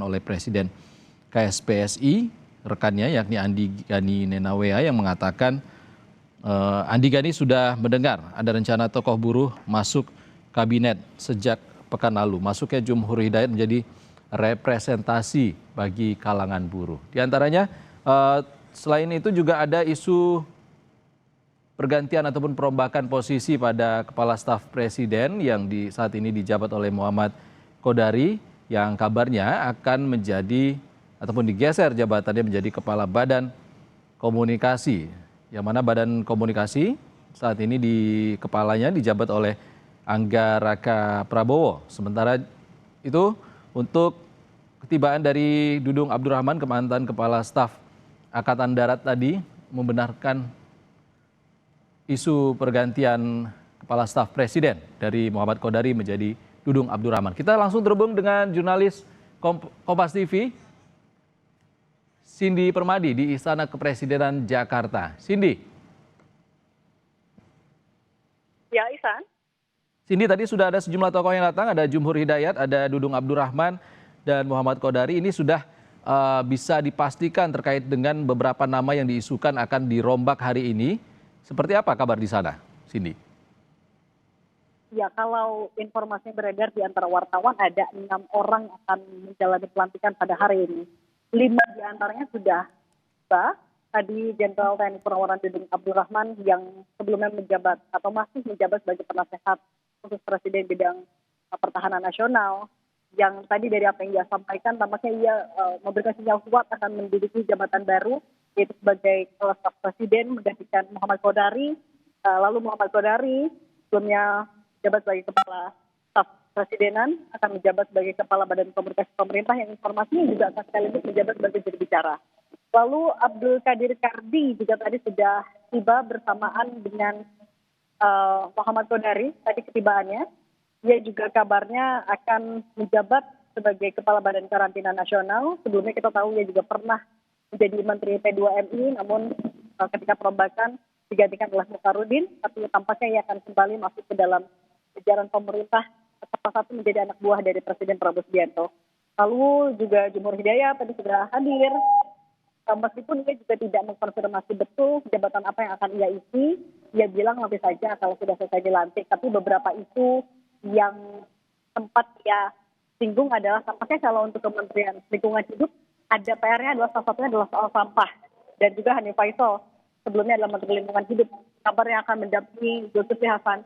oleh Presiden KSPSI, rekannya yakni Andi Gani Nenawea yang mengatakan Andi Gani sudah mendengar ada rencana tokoh buruh masuk kabinet sejak pekan lalu. Masuknya Jumhur Hidayat menjadi representasi bagi kalangan buruh. Di antaranya selain itu juga ada isu pergantian ataupun perombakan posisi pada Kepala Staf Presiden yang saat ini dijabat oleh Muhammad Kodari yang kabarnya akan menjadi ataupun digeser jabatannya menjadi Kepala Badan Komunikasi. Yang mana Badan Komunikasi saat ini di kepalanya dijabat oleh Angga Raka Prabowo. Sementara itu untuk ketibaan dari Dudung Abdurrahman, mantan Kepala Staf Angkatan Darat tadi membenarkan isu pergantian Kepala Staf Presiden dari Muhammad Kodari menjadi Dudung Abdurrahman. Kita langsung terhubung dengan jurnalis Kompas TV, Cindy Permadi di Istana Kepresidenan Jakarta. Cindy. Ya, Ihsan. Cindy, tadi sudah ada sejumlah tokoh yang datang, ada Jumhur Hidayat, ada Dudung Abdurrahman, dan Muhammad Kodari. Ini sudah bisa dipastikan terkait dengan beberapa nama yang diisukan akan dirombak hari ini. Seperti apa kabar di sana, Cindy? Ya, kalau informasi beredar di antara wartawan ada 6 orang akan menjalani pelantikan pada hari ini. 5 di antaranya sudah tiba. Tadi Jenderal TNI Purnawaran Dudung Abdurrahman yang sebelumnya menjabat atau masih menjabat sebagai penasehat khusus Presiden bidang pertahanan nasional. Yang tadi dari apa yang dia sampaikan, tampaknya ia memberikan sinyal kuat akan menduduki jabatan baru, yaitu sebagai Kepala Staf Presiden menggantikan Muhammad Kodari. Lalu Muhammad Kodari sebelumnya menjabat sebagai Kepala Staf Presidenan akan menjabat sebagai Kepala Badan Komunikasi Pemerintah yang informasinya juga akan sekaligus menjabat sebagai juru bicara. Lalu Abdul Qadir Kardi juga tadi sudah tiba bersamaan dengan Muhammad Kodari tadi ketibaannya. Ia juga kabarnya akan menjabat sebagai Kepala Badan Karantina Nasional. Sebelumnya kita tahu ia juga pernah menjadi Menteri P2MI, namun ketika perombakan digantikan oleh Mukarudin, tapi tampaknya ia akan kembali masuk ke dalam jajaran pemerintah, salah satu menjadi anak buah dari Presiden Prabowo Subianto. Lalu juga Jumhur Hidayat tadi sudah hadir, meskipun ia juga tidak mengkonfirmasi betul jabatan apa yang akan ia isi. Ia bilang nanti saja kalau sudah selesai dilantik, tapi beberapa isu yang sempat ia singgung adalah tampaknya kalau untuk Kementerian Lingkungan Hidup ada PR-nya adalah salah satunya adalah soal sampah, dan juga Hanif Faisal sebelumnya adalah Menteri Lingkungan Hidup, kabarnya akan mendampingi Zulkifli Hasan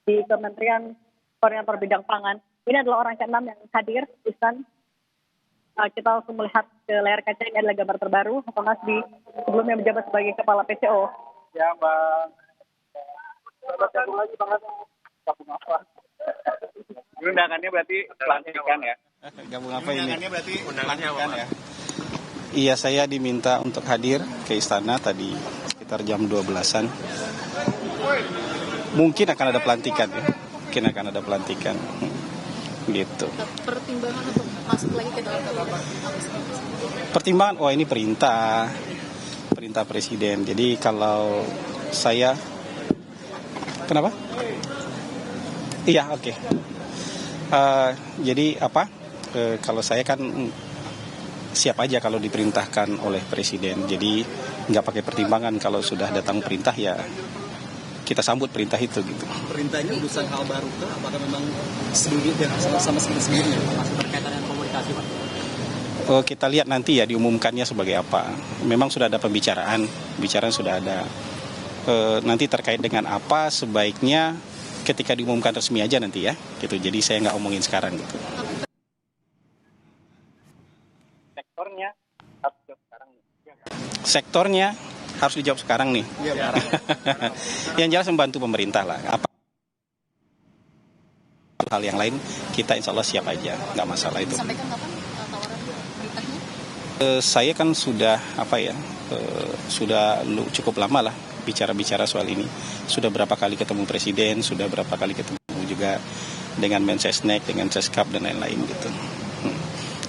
di Kementerian Koordinator Bidang Pangan. Ini adalah orang ke-6 yang hadir. Ihsan, kita langsung melihat ke layar kaca. Ini adalah gambar terbaru Hasan Nasbi sebelumnya menjabat sebagai Kepala PCO. Ya, Bang. Satu lagi, Bang. Undangannya berarti pelantikan ya? Gabung apa ini? Undangannya berarti pelantikan ya? Iya, saya diminta untuk hadir ke istana tadi sekitar jam 12-an. Mungkin akan ada pelantikan ya. Mungkin akan ada pelantikan. Gitu. Pertimbangan untuk masuk lagi ke dalam kabinet? Pertimbangan, ini perintah Presiden. Jadi kalau saya, kenapa? Iya, oke. Jadi kalau saya kan siap aja kalau diperintahkan oleh Presiden. Jadi nggak pakai pertimbangan, kalau sudah datang perintah ya kita sambut perintah itu gitu. Perintahnya urusan hal baru kah? Apakah memang sendiri dan sama sendiri masih berkaitan dengan komunikasi, Pak? Kita lihat nanti ya diumumkannya sebagai apa. Memang sudah ada pembicaraan sudah ada. Nanti terkait dengan apa sebaiknya ketika diumumkan resmi aja nanti ya, gitu. Jadi saya nggak omongin sekarang gitu. Sektornya harus dijawab sekarang nih. Iya, Yang jelas membantu pemerintah lah. Apa hal yang lain kita insya Allah siap aja, nggak masalah itu. Sampaikan kapan tawaran beritanya? Saya kan sudah sudah cukup lama lah bicara soal ini. Sudah berapa kali ketemu Presiden, sudah berapa kali ketemu juga dengan Mensesnek, dengan Seskap dan lain-lain gitu.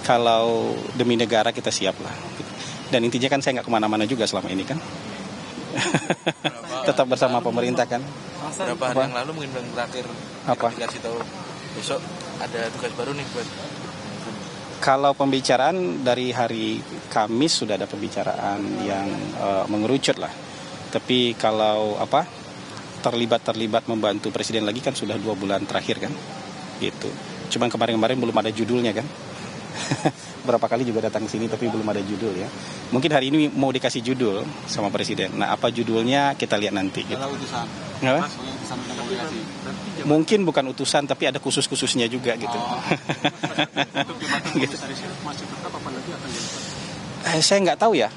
Kalau demi negara kita siap lah. Dan intinya kan saya nggak kemana-mana juga selama ini kan. Tetap bersama pemerintah kan. Berapa hari yang lalu mungkin yang terakhir apa? dikasih tahu besok ada tugas baru nih buat Kalau pembicaraan dari hari Kamis sudah ada pembicaraan yang mengerucut lah. Tapi kalau terlibat membantu presiden lagi kan sudah 2 bulan terakhir kan, gitu. Cuman kemarin-kemarin belum ada judulnya kan. Berapa kali juga datang ke sini tapi belum ada judul ya. Mungkin hari ini mau dikasih judul sama presiden. Nah, apa judulnya kita lihat nanti. Gitu. Utusan. Apa? Utusan komunikasi. Mungkin bukan utusan tapi ada khusus-khususnya juga gitu. Untuk jabatan komisaris masih tetap apa lagi akan dilakukan? Saya nggak tahu ya.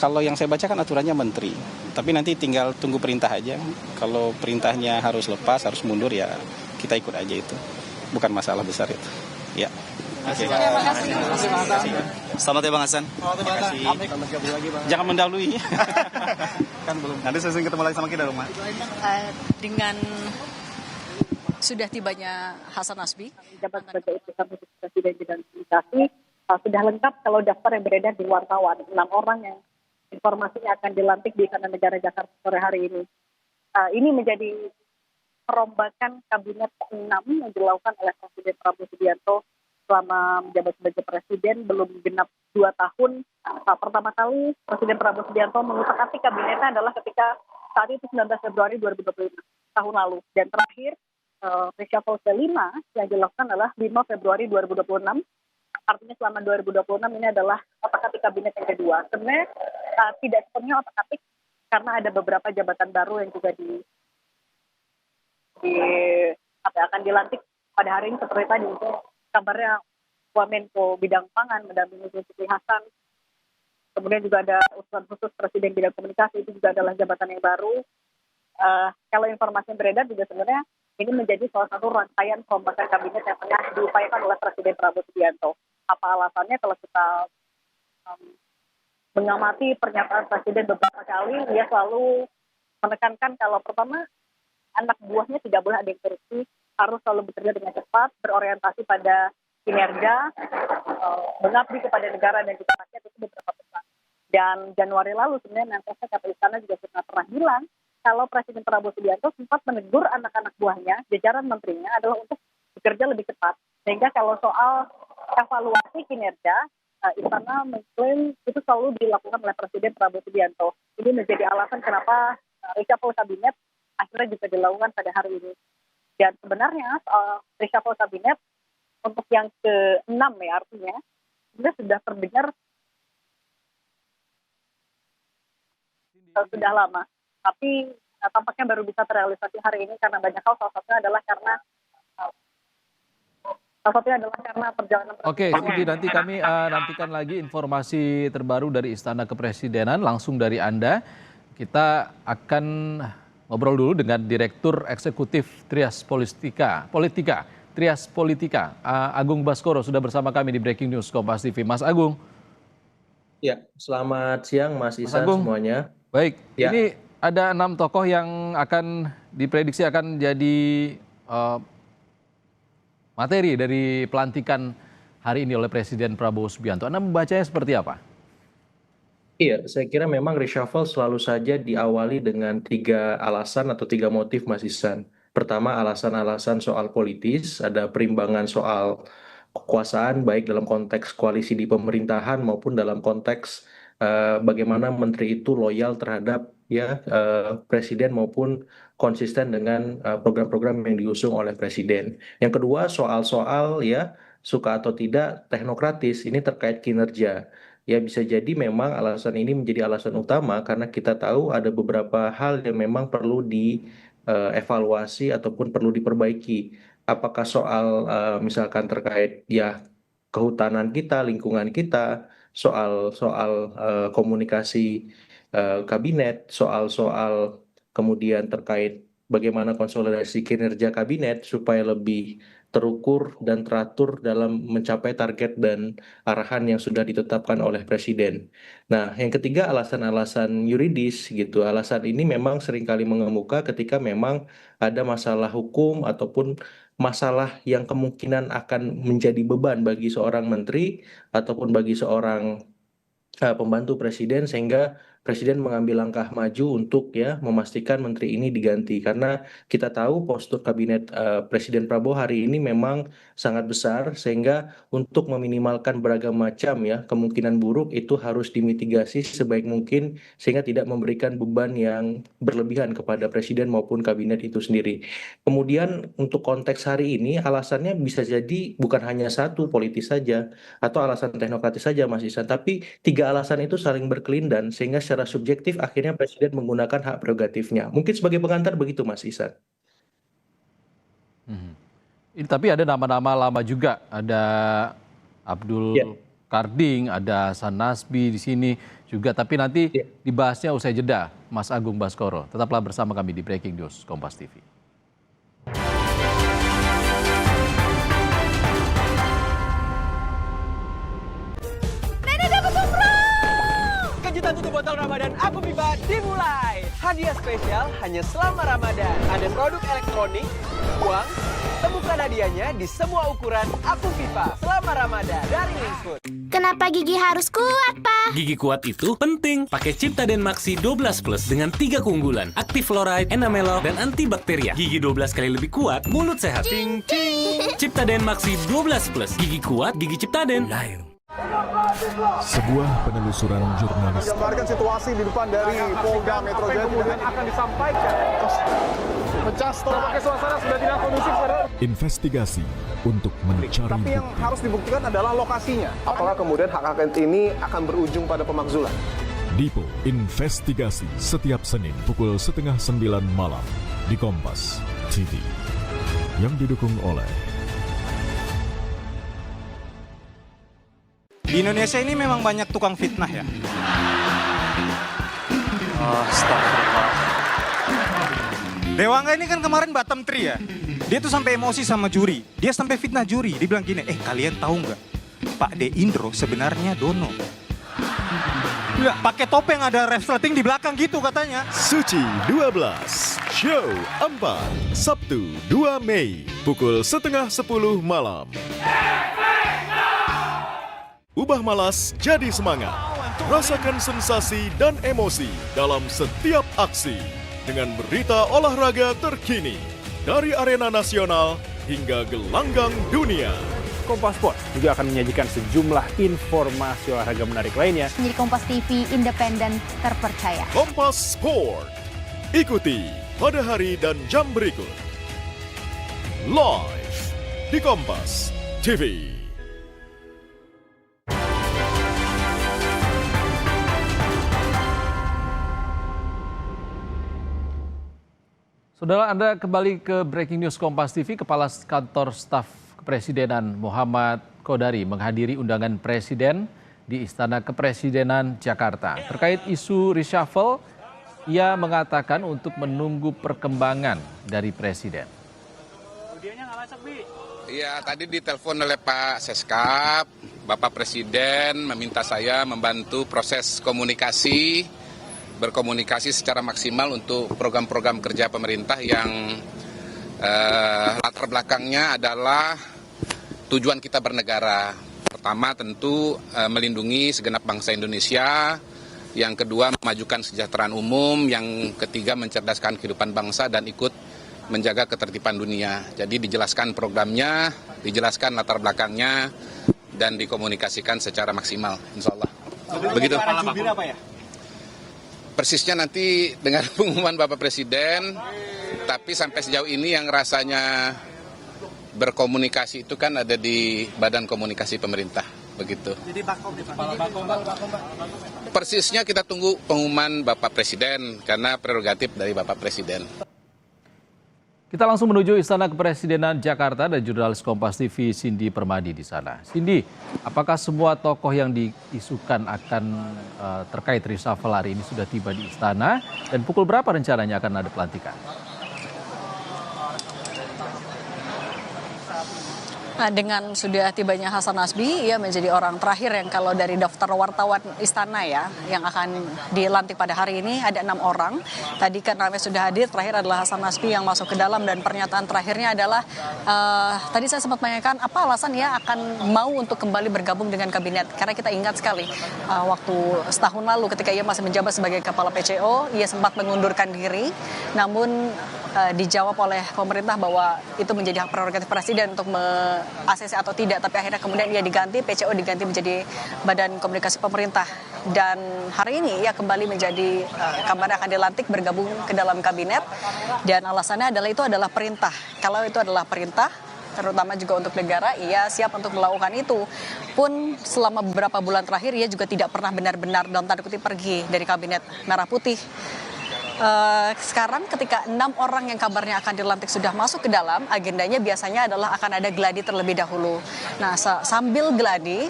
Kalau yang saya baca kan aturannya menteri. Tapi nanti tinggal tunggu perintah aja. Kalau perintahnya harus lepas, harus mundur ya kita ikut aja itu. Bukan masalah besar itu. Ya. Oke. Terima kasih. Selamat ya Bang Hasan. Terima kasih. Jangan mendahului. Kan belum. Nanti saya ketemu lagi sama kita rumah. Dengan sudah tibanya Hasan Nasbi, Jabat sebagai utusan khusus Presiden Bidang Komunikasi sudah lengkap kalau daftar yang beredar di wartawan. 6 orang yang informasinya akan dilantik di Istana Negara Jakarta sore hari ini. Ini menjadi perombakan kabinet ke-6 yang dilakukan oleh Presiden Prabowo Subianto selama menjabat sebagai presiden belum genap 2 tahun. Pertama kali Presiden Prabowo Subianto mengutak-atik kabinetnya adalah ketika saat itu 19 Februari 2025 tahun lalu. Dan terakhir reshuffle kelima yang dilakukan adalah 5 Februari 2026. Artinya selama 2026 ini adalah otak-atik kabinet yang kedua. Sebenarnya tidak sepenuhnya otak-atik karena ada beberapa jabatan baru yang juga akan dilantik pada hari ini seperti tadi itu kabarnya Wamenko Bidang Pangan mendampingi Zulkifli Hasan. Kemudian juga ada utusan khusus Presiden Bidang Komunikasi, itu juga adalah jabatan yang baru. Kalau informasi yang beredar juga sebenarnya ini menjadi salah satu rangkaian perombakan kabinet yang tengah diupayakan oleh Presiden Prabowo Subianto. Apa alasannya? Kalau kita mengamati pernyataan Presiden beberapa kali, dia selalu menekankan kalau pertama anak buahnya tidak boleh ada yang korupsi, harus selalu bekerja dengan cepat, berorientasi pada kinerja, mengabdi kepada negara dan juga rakyat, itu beberapa pesan. Dan Januari lalu sebenarnya Menkesnya kata Istana juga sudah pernah bilang kalau Presiden Prabowo Subianto sempat menegur anak-anak buahnya, jajaran menterinya adalah untuk bekerja lebih cepat. Sehingga kalau soal evaluasi kinerja, Istana mengklaim itu selalu dilakukan oleh Presiden Prabowo Subianto. Ini menjadi alasan kenapa reshuffle kabinet akhirnya juga dilakukan pada hari ini. Dan sebenarnya reshuffle kabinet untuk yang ke-6 ya artinya sudah terdengar sudah lama. Tapi tampaknya baru bisa terrealisasi hari ini karena banyak hal, salah satunya adalah karena perjalanan. Oke, Siti, nanti kami nantikan lagi informasi terbaru dari Istana Kepresidenan langsung dari Anda. Kita akan ngobrol dulu dengan Direktur Eksekutif Trias Politika, Trias Politika, Agung Baskoro sudah bersama kami di Breaking News Kompas TV. Mas Agung. Ya, selamat siang Mas Isan Agung. semuanya. Baik, ya. Ini ada 6 tokoh yang akan diprediksi akan jadi materi dari pelantikan hari ini oleh Presiden Prabowo Subianto. Anda membacanya seperti apa? Iya, saya kira memang reshuffle selalu saja diawali dengan 3 alasan atau 3 motif Mas Isan. Pertama, alasan-alasan soal politis, ada perimbangan soal kekuasaan baik dalam konteks koalisi di pemerintahan maupun dalam konteks bagaimana menteri itu loyal terhadap presiden maupun konsisten dengan program-program yang diusung oleh presiden. Yang kedua, soal-soal suka atau tidak teknokratis, ini terkait kinerja. Ya bisa jadi memang alasan ini menjadi alasan utama karena kita tahu ada beberapa hal yang memang perlu dievaluasi ataupun perlu diperbaiki. Apakah soal misalkan terkait kehutanan kita, lingkungan kita, soal komunikasi kabinet, soal kemudian terkait bagaimana konsolidasi kinerja kabinet supaya lebih terukur dan teratur dalam mencapai target dan arahan yang sudah ditetapkan oleh presiden. Nah, yang ketiga alasan-alasan yuridis gitu. Alasan ini memang seringkali mengemuka ketika memang ada masalah hukum ataupun masalah yang kemungkinan akan menjadi beban bagi seorang menteri ataupun bagi seorang pembantu presiden sehingga Presiden mengambil langkah maju untuk ya memastikan menteri ini diganti karena kita tahu postur kabinet Presiden Prabowo hari ini memang sangat besar sehingga untuk meminimalkan beragam macam ya kemungkinan buruk itu harus dimitigasi sebaik mungkin sehingga tidak memberikan beban yang berlebihan kepada Presiden maupun kabinet itu sendiri. Kemudian untuk konteks hari ini alasannya bisa jadi bukan hanya satu politis saja atau alasan teknokratis saja Mas Ihsan, tapi tiga alasan itu saling berkelindan sehingga secara subjektif akhirnya Presiden menggunakan hak prerogatifnya. Mungkin sebagai pengantar begitu Mas Ihsan. Ini tapi ada nama-nama lama juga, ada Abdul Karding, ada Hasan Nasbi di sini juga, tapi nanti dibahasnya usai jeda, Mas Agung Baskoro. Tetaplah bersama kami di Breaking News Kompas TV. Kejutan tutup botol Ramadan Aku Pipa dimulai. Hadiah spesial hanya selama Ramadan. Ada produk elektronik, uang, temukan hadiahnya di semua ukuran Aku Pipa selama Ramadan dari Linksfood. Kenapa gigi harus kuat, Pak? Gigi kuat itu penting. Pakai Ciptaden Maxi 12 Plus dengan 3 keunggulan. Aktif fluoride, enamelok, dan antibakteria. Gigi 12 kali lebih kuat, mulut sehat. Cing, cing. Ciptaden Maxi 12 Plus. Gigi kuat, gigi Ciptaden. Sebuah penelusuran jurnalis Gambarkan situasi di depan dari Polda Metro Jaya kemudian akan disampaikan. Pecah setelah pakai suasana sudah tidak kondusif. investigasi untuk mencari Tapi yang bukti. harus dibuktikan adalah lokasinya. Apakah kemudian hak angket ini akan berujung pada pemakzulan? Dipo Investigasi setiap Senin pukul 8:30 malam di Kompas TV yang didukung oleh Di Indonesia ini memang banyak tukang fitnah ya. Dewangga ini kan kemarin bottom 3 ya. Dia tuh sampai emosi sama juri. Dia sampai fitnah juri. Dia bilang gini, kalian tahu nggak? Pak De Indro sebenarnya Dono. Nggak, pakai topeng ada resleting di belakang gitu katanya. Suci 12 Show 4 Sabtu 2 Mei pukul 9:30 malam. Ubah malas jadi semangat. Rasakan sensasi dan emosi dalam setiap aksi dengan berita olahraga terkini dari arena nasional hingga gelanggang dunia. Kompas Sport juga akan menyajikan sejumlah informasi olahraga menarik lainnya. Menjadi Kompas TV independen terpercaya. Kompas Sport. Ikuti pada hari dan jam berikut. Live di Kompas TV. Saudara, Anda kembali ke Breaking News Kompas TV. Kepala Kantor Staf Kepresidenan Muhammad Kodari menghadiri undangan Presiden di Istana Kepresidenan Jakarta. Terkait isu reshuffle, ia mengatakan untuk menunggu perkembangan dari Presiden. Iya, tadi ditelepon oleh Pak Seskap, Bapak Presiden meminta saya membantu proses komunikasi, berkomunikasi secara maksimal untuk program-program kerja pemerintah yang latar belakangnya adalah tujuan kita bernegara. Pertama tentu melindungi segenap bangsa Indonesia, yang kedua memajukan kesejahteraan umum, yang ketiga mencerdaskan kehidupan bangsa dan ikut menjaga ketertiban dunia. Jadi dijelaskan programnya, dijelaskan latar belakangnya, dan dikomunikasikan secara maksimal, insya Allah. Begitu. Apa ya? Persisnya nanti dengan pengumuman Bapak Presiden, tapi sampai sejauh ini yang rasanya berkomunikasi itu kan ada di Badan Komunikasi Pemerintah, begitu. Jadi Bakom. Persisnya kita tunggu pengumuman Bapak Presiden karena prerogatif dari Bapak Presiden. Kita langsung menuju Istana Kepresidenan Jakarta dan jurnalis Kompas TV Cindy Permadi di sana. Cindy, apakah semua tokoh yang diisukan akan terkait reshuffle hari ini sudah tiba di istana dan pukul berapa rencananya akan ada pelantikan? Nah, dengan sudah tibanya Hasan Nasbi, ia menjadi orang terakhir yang kalau dari daftar wartawan istana ya, yang akan dilantik pada hari ini ada 6 orang. Tadi kan namanya sudah hadir, terakhir adalah Hasan Nasbi yang masuk ke dalam dan pernyataan terakhirnya adalah, tadi saya sempat menanyakan apa alasan ia akan mau untuk kembali bergabung dengan kabinet. Karena kita ingat sekali, waktu setahun lalu ketika ia masih menjabat sebagai kepala PCO, ia sempat mengundurkan diri, namun dijawab oleh pemerintah bahwa itu menjadi hak prerogatif presiden untuk ACC atau tidak, tapi akhirnya kemudian ia diganti, PCO diganti menjadi Badan Komunikasi Pemerintah, dan hari ini ia kembali menjadi kabarnya akan dilantik bergabung ke dalam kabinet, dan alasannya adalah itu adalah perintah. Kalau itu adalah perintah, terutama juga untuk negara, ia siap untuk melakukan itu. Pun selama beberapa bulan terakhir ia juga tidak pernah benar-benar dalam tanda kutip pergi dari kabinet Merah Putih. Sekarang ketika 6 orang yang kabarnya akan dilantik sudah masuk ke dalam, agendanya biasanya adalah akan ada gladi terlebih dahulu. Nah, sambil gladi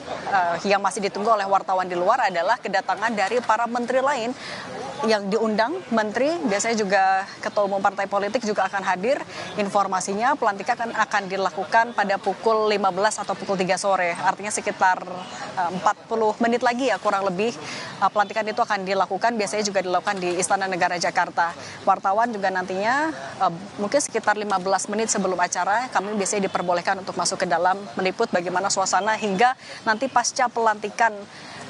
yang masih ditunggu oleh wartawan di luar adalah kedatangan dari para menteri lain yang diundang. Menteri biasanya juga ketua umum partai politik juga akan hadir. Informasinya pelantikan akan dilakukan pada pukul 15 atau pukul 3 sore. Artinya sekitar 40 menit lagi ya kurang lebih pelantikan itu akan dilakukan. Biasanya juga dilakukan di Istana Negara Jakarta. Wartawan juga nantinya mungkin sekitar 15 menit sebelum acara kami biasanya diperbolehkan untuk masuk ke dalam meliput bagaimana suasana hingga nanti pasca pelantikan.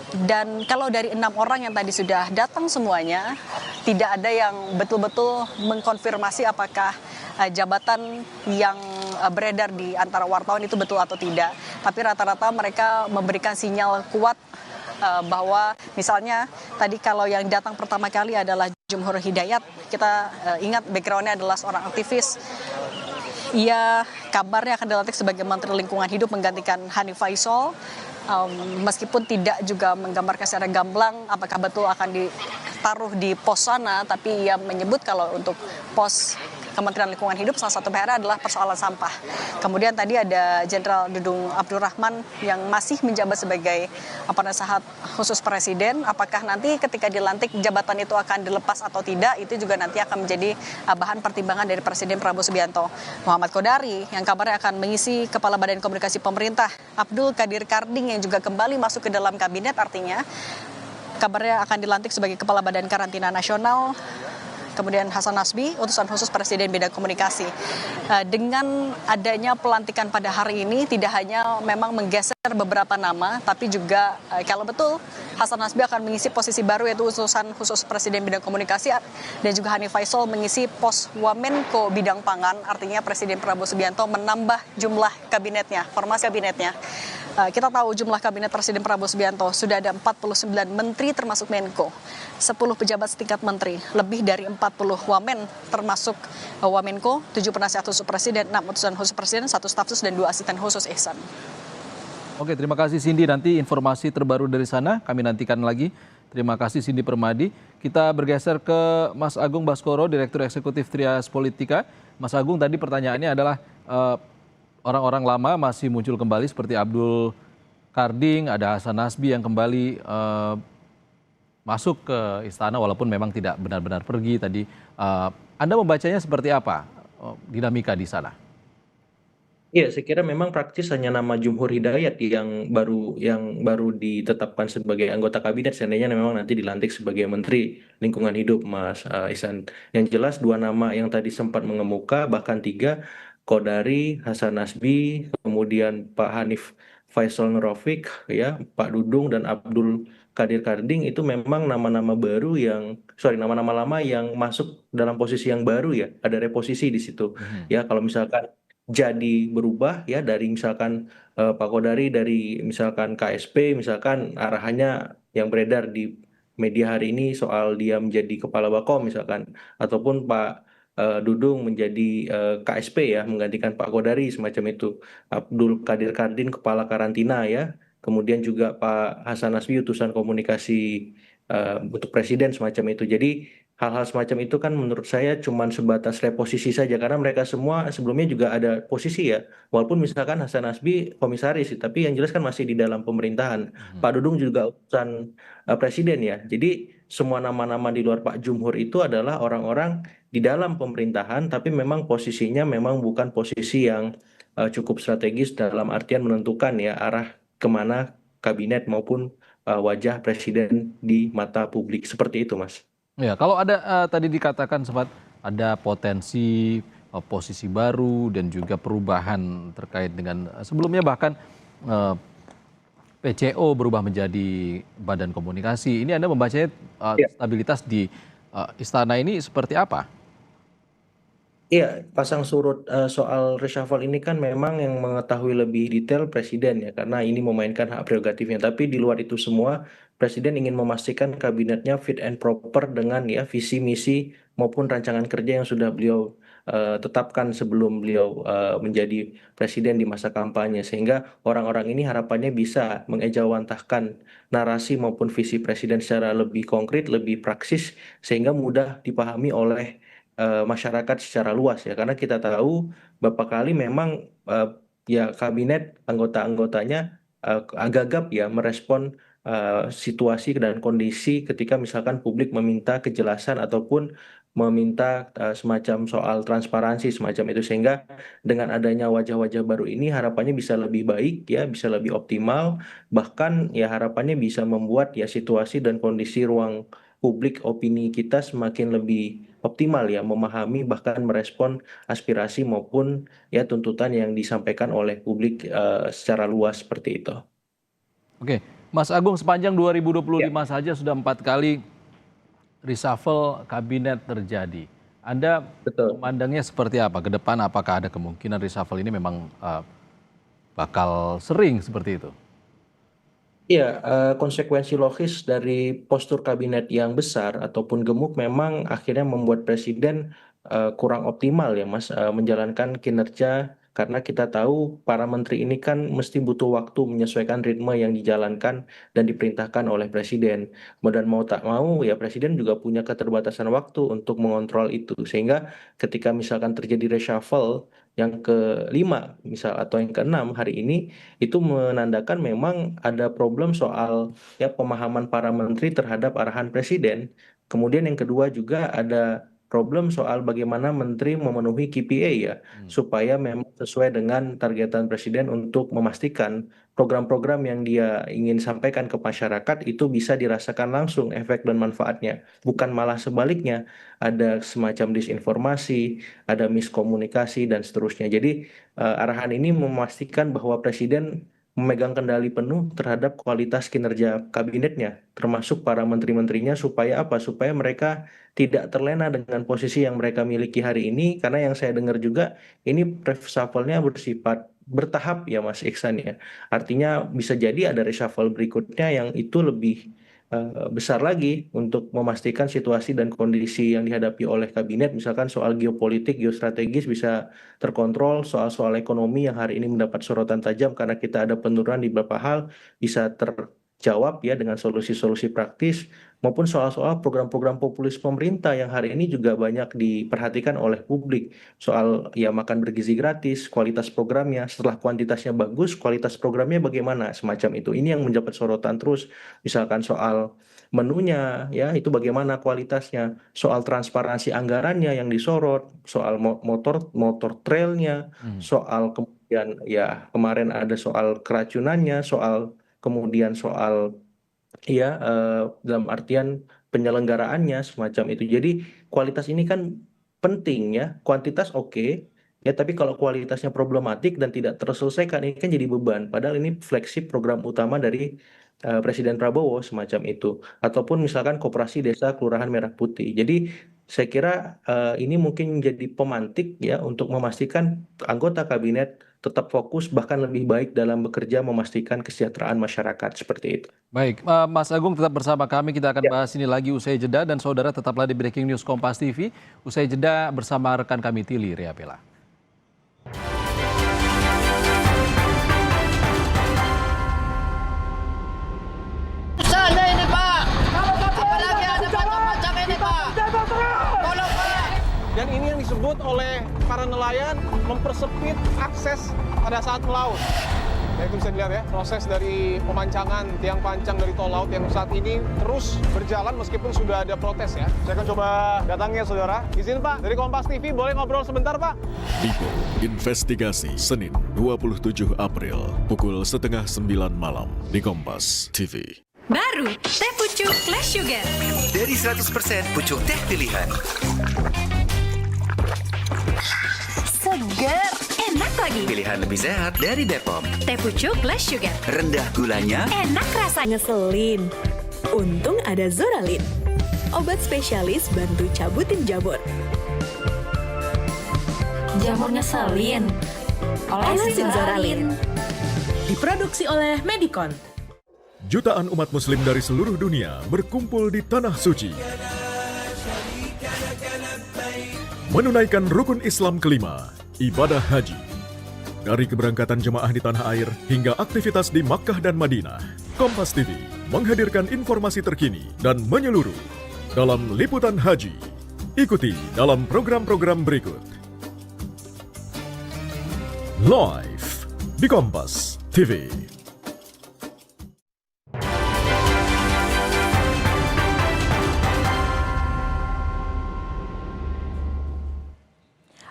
Dan kalau dari 6 orang yang tadi sudah datang semuanya, tidak ada yang betul-betul mengkonfirmasi apakah jabatan yang beredar di antara wartawan itu betul atau tidak. Tapi rata-rata mereka memberikan sinyal kuat bahwa misalnya tadi kalau yang datang pertama kali adalah Jumhur Hidayat, kita ingat backgroundnya adalah seorang aktivis. Ia kabarnya akan dilantik sebagai Menteri Lingkungan Hidup menggantikan Hanif Faisal. Meskipun tidak juga menggambarkan secara gamblang apakah betul akan ditaruh di pos sana, tapi ia menyebut kalau untuk pos Kementerian Lingkungan Hidup salah satu PR adalah persoalan sampah. Kemudian tadi ada Jenderal Dudung Abdurrahman yang masih menjabat sebagai penasehat khusus Presiden. Apakah nanti ketika dilantik jabatan itu akan dilepas atau tidak, itu juga nanti akan menjadi bahan pertimbangan dari Presiden Prabowo Subianto. Muhammad Kodari yang kabarnya akan mengisi Kepala Badan Komunikasi Pemerintah. Abdul Qadir Karding yang juga kembali masuk ke dalam kabinet, artinya kabarnya akan dilantik sebagai Kepala Badan Karantina Nasional. Kemudian Hasan Nasbi, utusan khusus Presiden bidang komunikasi. Dengan adanya pelantikan pada hari ini, tidak hanya memang menggeser beberapa nama, tapi juga kalau betul Hasan Nasbi akan mengisi posisi baru yaitu utusan khusus Presiden bidang komunikasi, dan juga Hanif Faisal mengisi pos Wamenko bidang pangan. Artinya Presiden Prabowo Subianto menambah jumlah kabinetnya, formasi kabinetnya. Kita tahu jumlah kabinet Presiden Prabowo Subianto sudah ada 49 menteri termasuk Menko, 10 pejabat setingkat menteri, lebih dari 40 wamen termasuk Wamenko, 7 penasihat khusus Presiden, 6 utusan khusus Presiden, 1 staf khusus dan 2 asisten khusus Ihsan. Oke, terima kasih Cindy. Nanti informasi terbaru dari sana kami nantikan lagi. Terima kasih Cindy Permadi. Kita bergeser ke Mas Agung Baskoro, Direktur Eksekutif Trias Politika. Mas Agung, tadi pertanyaannya adalah orang-orang lama masih muncul kembali seperti Abdul Karding, ada Hasan Nasbi yang kembali masuk ke istana walaupun memang tidak benar-benar pergi tadi. Anda membacanya seperti apa dinamika di sana? Iya, saya kira memang praktis hanya nama Jumhur Hidayat yang baru ditetapkan sebagai anggota kabinet, seandainya memang nanti dilantik sebagai Menteri Lingkungan Hidup, Mas Ihsan. Yang jelas 2 nama yang tadi sempat mengemuka, bahkan 3, Kodari, Hasan Nasbi, kemudian Pak Hanif Faisal Nurofik, ya, Pak Dudung dan Abdul Qadir Karding itu memang nama-nama baru nama-nama lama yang masuk dalam posisi yang baru ya, ada reposisi di situ. Ya, kalau misalkan jadi berubah ya dari misalkan Pak Kodari dari misalkan KSP, misalkan arahannya yang beredar di media hari ini soal dia menjadi Kepala Bakom misalkan, ataupun Pak Dudung menjadi KSP ya, menggantikan Pak Kodari semacam itu. Abdul Qadir Kardin Kepala Karantina ya. Kemudian juga Pak Hasan Nasbi utusan komunikasi untuk Presiden semacam itu. Jadi hal-hal semacam itu kan menurut saya cuma sebatas reposisi saja, karena mereka semua sebelumnya juga ada posisi ya. Walaupun misalkan Hasan Nasbi komisaris, tapi yang jelas kan masih di dalam pemerintahan. Pak Dudung juga utusan Presiden ya. Jadi semua nama-nama di luar Pak Jumhur itu adalah orang-orang di dalam pemerintahan, tapi memang posisinya memang bukan posisi yang cukup strategis dalam artian menentukan ya arah kemana kabinet maupun wajah presiden di mata publik. Seperti itu, Mas. Ya, kalau ada tadi dikatakan sempat ada potensi posisi baru dan juga perubahan terkait dengan sebelumnya bahkan PCO berubah menjadi Badan Komunikasi. Ini Anda membacanya stabilitas di istana ini seperti apa? Iya, pasang surut soal reshuffle ini kan memang yang mengetahui lebih detail presiden ya, karena ini memainkan hak prerogatifnya. Tapi di luar itu semua, presiden ingin memastikan kabinetnya fit and proper dengan ya visi misi maupun rancangan kerja yang sudah beliau tetapkan sebelum beliau menjadi presiden di masa kampanye, sehingga orang-orang ini harapannya bisa mengejawantahkan narasi maupun visi presiden secara lebih konkret, lebih praksis, sehingga mudah dipahami oleh masyarakat secara luas ya, karena kita tahu beberapa kali memang ya kabinet anggota-anggotanya gagap ya merespon situasi dan kondisi ketika misalkan publik meminta kejelasan ataupun meminta semacam soal transparansi semacam itu, sehingga dengan adanya wajah-wajah baru ini harapannya bisa lebih baik ya, bisa lebih optimal, bahkan ya harapannya bisa membuat ya situasi dan kondisi ruang publik opini kita semakin lebih optimal ya, memahami bahkan merespon aspirasi maupun ya tuntutan yang disampaikan oleh publik secara luas seperti itu. Oke, Mas Agung, sepanjang 2025 saja sudah 4 kali reshuffle kabinet terjadi. Anda memandangnya seperti apa ke depan? Apakah ada kemungkinan reshuffle ini memang bakal sering seperti itu? Iya, konsekuensi logis dari postur kabinet yang besar ataupun gemuk memang akhirnya membuat presiden kurang optimal ya, Mas, menjalankan kinerja, karena kita tahu para menteri ini kan mesti butuh waktu menyesuaikan ritme yang dijalankan dan diperintahkan oleh presiden. Dan mau tak mau ya presiden juga punya keterbatasan waktu untuk mengontrol itu, sehingga ketika misalkan terjadi reshuffle yang kelima misal atau yang keenam hari ini, itu menandakan memang ada problem soal ya pemahaman para menteri terhadap arahan presiden. Kemudian yang kedua juga ada problem soal bagaimana menteri memenuhi KPI ya, supaya memang sesuai dengan targetan presiden untuk memastikan program-program yang dia ingin sampaikan ke masyarakat itu bisa dirasakan langsung efek dan manfaatnya, bukan malah sebaliknya ada semacam disinformasi, ada miskomunikasi dan seterusnya. Jadi arahan ini memastikan bahwa presiden memegang kendali penuh terhadap kualitas kinerja kabinetnya, termasuk para menteri-menterinya, supaya apa? Supaya mereka tidak terlena dengan posisi yang mereka miliki hari ini, karena yang saya dengar juga ini reshuffle-nya bersifat bertahap ya, Mas Iksan ya. Artinya bisa jadi ada reshuffle berikutnya yang itu lebih besar lagi untuk memastikan situasi dan kondisi yang dihadapi oleh kabinet, misalkan soal geopolitik, geostrategis bisa terkontrol, soal-soal ekonomi yang hari ini mendapat sorotan tajam karena kita ada penurunan di beberapa hal bisa terjawab ya dengan solusi-solusi praktis, maupun soal-soal program-program populis pemerintah yang hari ini juga banyak diperhatikan oleh publik, soal ya makan bergizi gratis, kualitas programnya, setelah kuantitasnya bagus, kualitas programnya bagaimana, semacam itu. Ini yang mendapat sorotan terus, misalkan soal menunya ya itu bagaimana kualitasnya, soal transparansi anggarannya yang disorot, soal motor trailnya, soal kemudian ya kemarin ada soal keracunannya, soal kemudian soal ya dalam artian penyelenggaraannya semacam itu. Jadi kualitas ini kan penting ya, kuantitas oke ya, tapi kalau kualitasnya problematik dan tidak terselesaikan ini kan jadi beban, padahal ini flagship program utama dari Presiden Prabowo semacam itu, ataupun misalkan koperasi desa kelurahan Merah Putih. Jadi saya kira ini mungkin menjadi pemantik ya untuk memastikan anggota kabinet tetap fokus bahkan lebih baik dalam bekerja memastikan kesejahteraan masyarakat seperti itu. Baik, Mas Agung tetap bersama kami, kita akan bahas ini lagi usai jeda, dan saudara tetaplah di Breaking News Kompas TV. Usai jeda bersama rekan kami Tili Riapela. Sana ini Pak, apalagi ada macam-macam ini Pak, tolong Pak. Dan ini yang disebut oleh para nelayan mempersempit akses pada saat melaut. Ya itu bisa dilihat ya, proses dari pemancangan tiang pancang dari tol laut yang saat ini terus berjalan meskipun sudah ada protes ya. Saya akan coba datangnya saudara. Izin Pak, dari Kompas TV boleh ngobrol sebentar Pak? Lipo Investigasi Senin 27 April pukul 8:30 malam di Kompas TV. Baru, teh pucuk Flash Sugar. Dari 100% pucuk teh pilihan. Seger, enak lagi. Pilihan lebih sehat dari Bepom. Teh pucuk Flash Sugar. Rendah gulanya. Enak rasanya. Ngeselin. Untung ada Zoralin. Obat spesialis bantu cabutin jamur. Jamur ngeselin. Olesin Zoralin. Diproduksi oleh Medicon. Jutaan umat muslim dari seluruh dunia berkumpul di Tanah Suci. Menunaikan rukun Islam kelima, ibadah haji. Dari keberangkatan jemaah di tanah air hingga aktivitas di Makkah dan Madinah, Kompas TV menghadirkan informasi terkini dan menyeluruh dalam liputan haji. Ikuti dalam program-program berikut. Live di Kompas TV.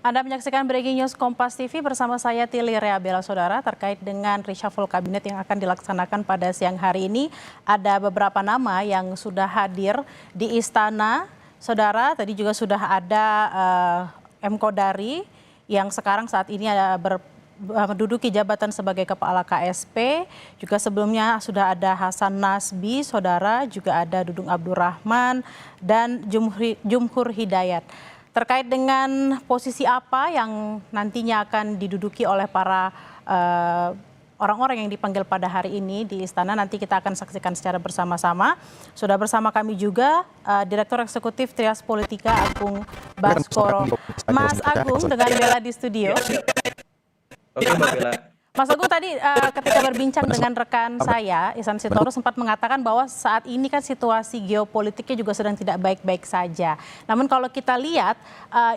Anda menyaksikan Breaking News Kompas TV bersama saya Tili Reabella, saudara, terkait dengan reshuffle kabinet yang akan dilaksanakan pada siang hari ini. Ada beberapa nama yang sudah hadir di istana, saudara. Tadi juga sudah ada M. Kodari yang sekarang saat ini ada menduduki jabatan sebagai Kepala KSP. Juga sebelumnya sudah ada Hasan Nasbi, saudara, juga ada Dudung Abdurrahman dan Jumhur Hidayat. Terkait dengan posisi apa yang nantinya akan diduduki oleh para orang-orang yang dipanggil pada hari ini di istana, nanti kita akan saksikan secara bersama-sama. Sudah bersama kami juga Direktur Eksekutif Trias Politika Agung Baskoro. Mas Agung dengan Bella di studio. Oke Mbak Bella. Mas Agung tadi ketika berbincang dengan rekan saya, Ihsan Sitoro, sempat mengatakan bahwa saat ini kan situasi geopolitiknya juga sedang tidak baik-baik saja. Namun kalau kita lihat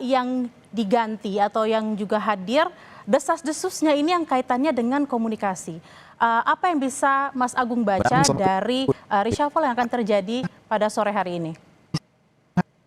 yang diganti atau yang juga hadir, desas-desusnya ini yang kaitannya dengan komunikasi. Apa yang bisa Mas Agung baca dari reshuffle yang akan terjadi pada sore hari ini?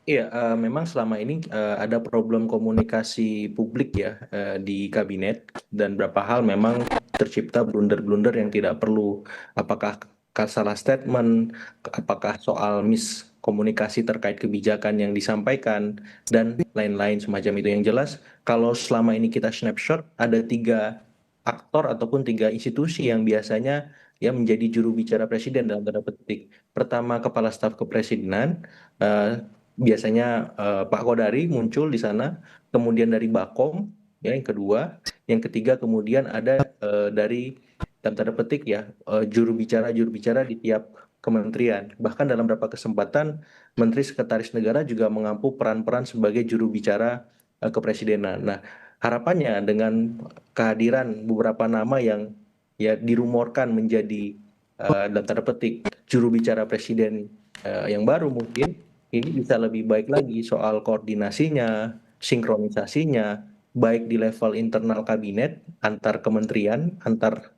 Iya, memang selama ini ada problem komunikasi publik ya di kabinet, dan beberapa hal memang tercipta blunder-blunder yang tidak perlu. Apakah salah statement, apakah soal miskomunikasi terkait kebijakan yang disampaikan, dan lain-lain semacam itu. Yang jelas, kalau selama ini kita snapshot, ada 3 aktor ataupun 3 institusi yang biasanya ya menjadi juru bicara presiden dalam tanda petik. Pertama, Kepala Staf Kepresidenan, biasanya Pak Kodari muncul di sana, kemudian dari Bakom, ya yang kedua, yang ketiga kemudian ada dari dalam tanda petik ya juru bicara di tiap kementerian. Bahkan dalam beberapa kesempatan Menteri Sekretaris Negara juga mengampu peran-peran sebagai juru bicara kepresidenan. Nah, harapannya dengan kehadiran beberapa nama yang ya dirumorkan menjadi dalam tanda petik juru bicara presiden yang baru, mungkin ini bisa lebih baik lagi soal koordinasinya, sinkronisasinya, baik di level internal kabinet, antar kementerian, antar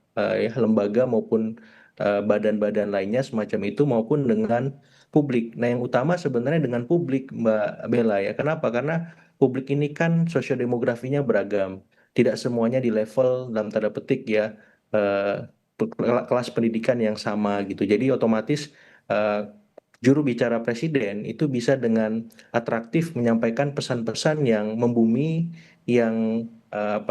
lembaga maupun badan-badan lainnya semacam itu, maupun dengan publik. Nah, yang utama sebenarnya dengan publik, Mbak Bella ya. Kenapa? Karena publik ini kan sosiodemografinya beragam. Tidak semuanya di level dalam tanda petik ya kelas pendidikan yang sama gitu. Jadi otomatis juru bicara presiden itu bisa dengan atraktif menyampaikan pesan-pesan yang membumi, yang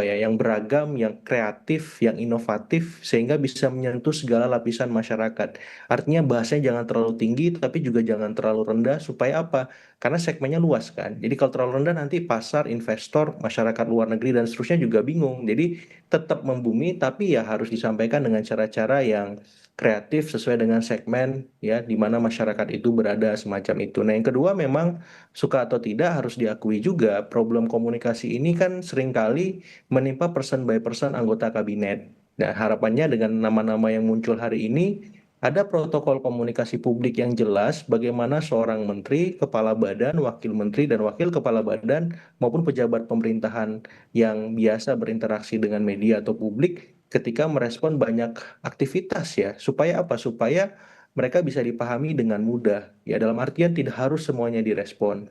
yang beragam, yang kreatif, yang inovatif, sehingga bisa menyentuh segala lapisan masyarakat. Artinya bahasanya jangan terlalu tinggi, tapi juga jangan terlalu rendah, supaya apa? Karena segmennya luas kan. Jadi kalau terlalu rendah nanti pasar, investor, masyarakat luar negeri dan seterusnya juga bingung. Jadi tetap membumi, tapi ya harus disampaikan dengan cara-cara yang kreatif sesuai dengan segmen ya di mana masyarakat itu berada, semacam itu. Nah, yang kedua memang suka atau tidak harus diakui juga problem komunikasi ini kan seringkali menimpa person by person anggota kabinet. Nah, harapannya dengan nama-nama yang muncul hari ini ada protokol komunikasi publik yang jelas bagaimana seorang menteri, kepala badan, wakil menteri, dan wakil kepala badan maupun pejabat pemerintahan yang biasa berinteraksi dengan media atau publik ketika merespon banyak aktivitas ya. Supaya apa? Supaya mereka bisa dipahami dengan mudah. Ya dalam artian tidak harus semuanya direspon.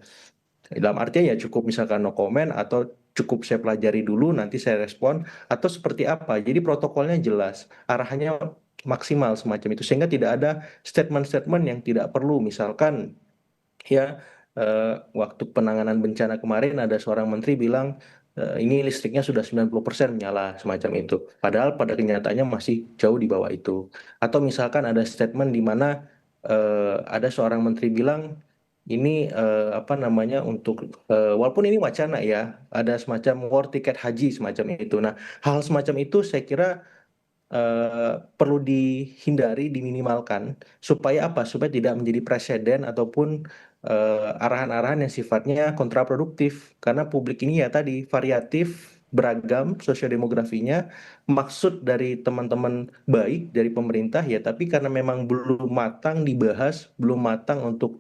Dalam artian ya cukup misalkan no comment atau cukup saya pelajari dulu nanti saya respon atau seperti apa. Jadi protokolnya jelas, arahannya maksimal semacam itu sehingga tidak ada statement-statement yang tidak perlu. Misalkan ya waktu penanganan bencana kemarin ada seorang menteri bilang ini listriknya sudah 90% menyala semacam itu. Padahal pada kenyataannya masih jauh di bawah itu. Atau misalkan ada statement di mana ada seorang menteri bilang ini apa namanya untuk walaupun ini wacana ya, ada semacam war tiket haji semacam itu. Nah, hal semacam itu saya kira perlu dihindari, diminimalkan supaya apa? Supaya tidak menjadi presiden ataupun arahan-arahan yang sifatnya kontraproduktif. Karena publik ini ya tadi variatif, beragam sosiodemografinya. Maksud dari teman-teman baik dari pemerintah ya, tapi karena memang belum matang dibahas, belum matang untuk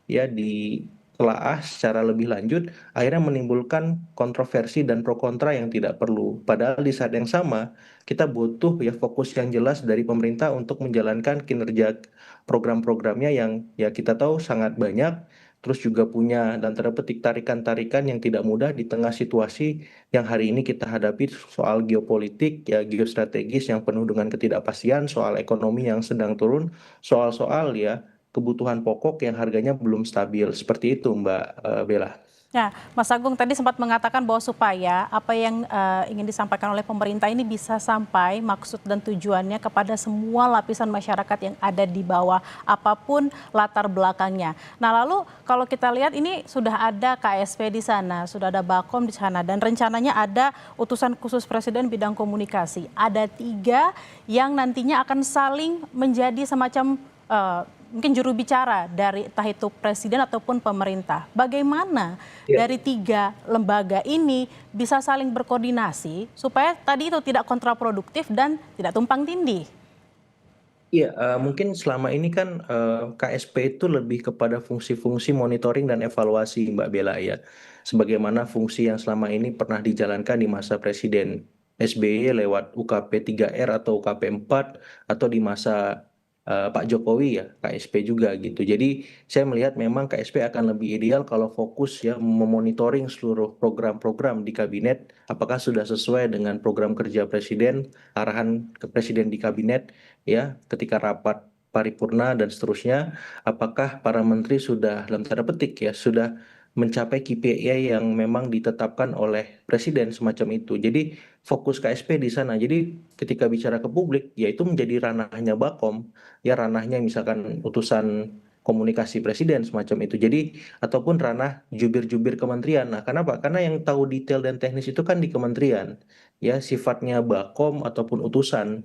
ditelaah secara lebih lanjut, akhirnya menimbulkan kontroversi dan pro kontra yang tidak perlu. Padahal di saat yang sama kita butuh ya fokus yang jelas dari pemerintah untuk menjalankan kinerja program-programnya yang ya kita tahu sangat banyak, terus juga punya dan tanda petik tarikan-tarikan yang tidak mudah di tengah situasi yang hari ini kita hadapi soal geopolitik, ya geostrategis yang penuh dengan ketidakpastian, soal ekonomi yang sedang turun, soal-soal ya kebutuhan pokok yang harganya belum stabil. Seperti itu Mbak Bella. Ya, Mas Agung tadi sempat mengatakan bahwa supaya apa yang ingin disampaikan oleh pemerintah ini bisa sampai maksud dan tujuannya kepada semua lapisan masyarakat yang ada di bawah, apapun latar belakangnya. Nah lalu kalau kita lihat ini sudah ada KSP di sana, sudah ada Bakom di sana, dan rencananya ada utusan khusus Presiden bidang komunikasi. Ada 3 yang nantinya akan saling menjadi semacam mungkin juru bicara dari entah itu presiden ataupun pemerintah. Bagaimana dari 3 lembaga ini bisa saling berkoordinasi supaya tadi itu tidak kontraproduktif dan tidak tumpang tindih? Iya, mungkin selama ini kan KSP itu lebih kepada fungsi-fungsi monitoring dan evaluasi Mbak Bella ya. Sebagaimana fungsi yang selama ini pernah dijalankan di masa Presiden SBY lewat UKP 3R atau UKP 4 atau di masa Pak Jokowi ya, KSP juga gitu. Jadi saya melihat memang KSP akan lebih ideal kalau fokus ya memonitoring seluruh program-program di kabinet, apakah sudah sesuai dengan program kerja presiden, arahan ke presiden di kabinet ya, ketika rapat paripurna dan seterusnya, apakah para menteri sudah dalam tanda petik ya, sudah mencapai KPI yang memang ditetapkan oleh presiden semacam itu. Jadi fokus KSP di sana. Jadi ketika bicara ke publik, ya itu menjadi ranahnya Bakom, ya ranahnya misalkan utusan komunikasi presiden semacam itu. Jadi ataupun ranah jubir-jubir kementerian. Nah, kenapa? Karena yang tahu detail dan teknis itu kan di kementerian. Ya, sifatnya Bakom ataupun utusan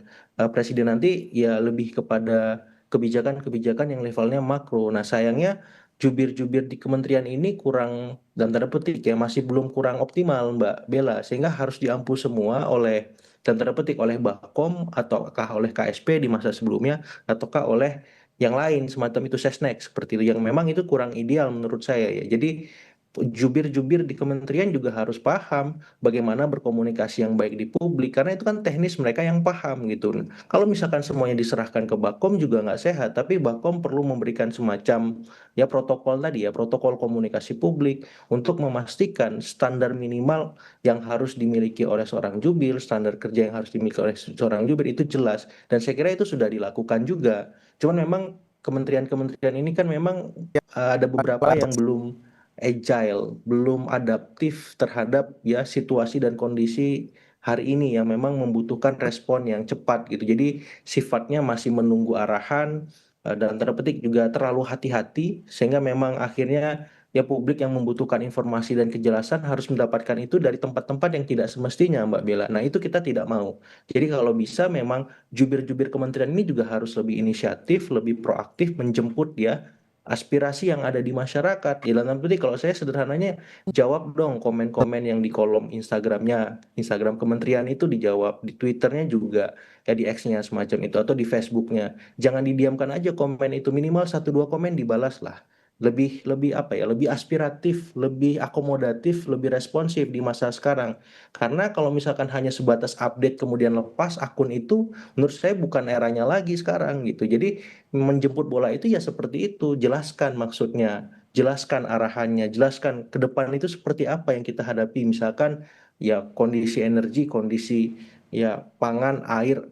presiden nanti ya lebih kepada kebijakan-kebijakan yang levelnya makro. Nah, sayangnya jubir-jubir di kementerian ini kurang dan tanda petik ya masih belum kurang optimal Mbak Bella, sehingga harus diampu semua oleh dan tanda petik oleh Bakom ataukah oleh KSP di masa sebelumnya ataukah oleh yang lain semacam itu Sesnek seperti itu yang memang itu kurang ideal menurut saya ya. Jadi jubir-jubir di kementerian juga harus paham bagaimana berkomunikasi yang baik di publik karena itu kan teknis mereka yang paham gitu. Kalau misalkan semuanya diserahkan ke Bakom juga nggak sehat, tapi Bakom perlu memberikan semacam ya protokol tadi ya, protokol komunikasi publik untuk memastikan standar minimal yang harus dimiliki oleh seorang jubir, standar kerja yang harus dimiliki oleh seorang jubir itu jelas dan saya kira itu sudah dilakukan juga. Cuman memang kementerian-kementerian ini kan memang ada beberapa yang belum agile, belum adaptif terhadap ya situasi dan kondisi hari ini yang memang membutuhkan respon yang cepat gitu. Jadi sifatnya masih menunggu arahan dan tanda petik juga terlalu hati-hati sehingga memang akhirnya ya publik yang membutuhkan informasi dan kejelasan harus mendapatkan itu dari tempat-tempat yang tidak semestinya Mbak Bella. Nah itu kita tidak mau. Jadi kalau bisa memang jubir-jubir kementerian ini juga harus lebih inisiatif, lebih proaktif menjemput ya aspirasi yang ada di masyarakat. Ya, dalam arti kalau saya sederhananya jawab dong komen-komen yang di kolom Instagramnya, Instagram kementerian itu dijawab, di Twitternya juga, ya di X-nya semacam itu atau di Facebooknya. Jangan didiamkan aja komen itu, minimal 1-2 komen dibalas lah. lebih apa ya, lebih aspiratif, lebih akomodatif, lebih responsif di masa sekarang. Karena kalau misalkan hanya sebatas update kemudian lepas akun itu, menurut saya bukan eranya lagi sekarang gitu. Jadi menjemput bola itu ya seperti itu, jelaskan maksudnya, jelaskan arahannya, jelaskan ke depan itu seperti apa yang kita hadapi. Misalkan ya kondisi energi, kondisi ya pangan, air,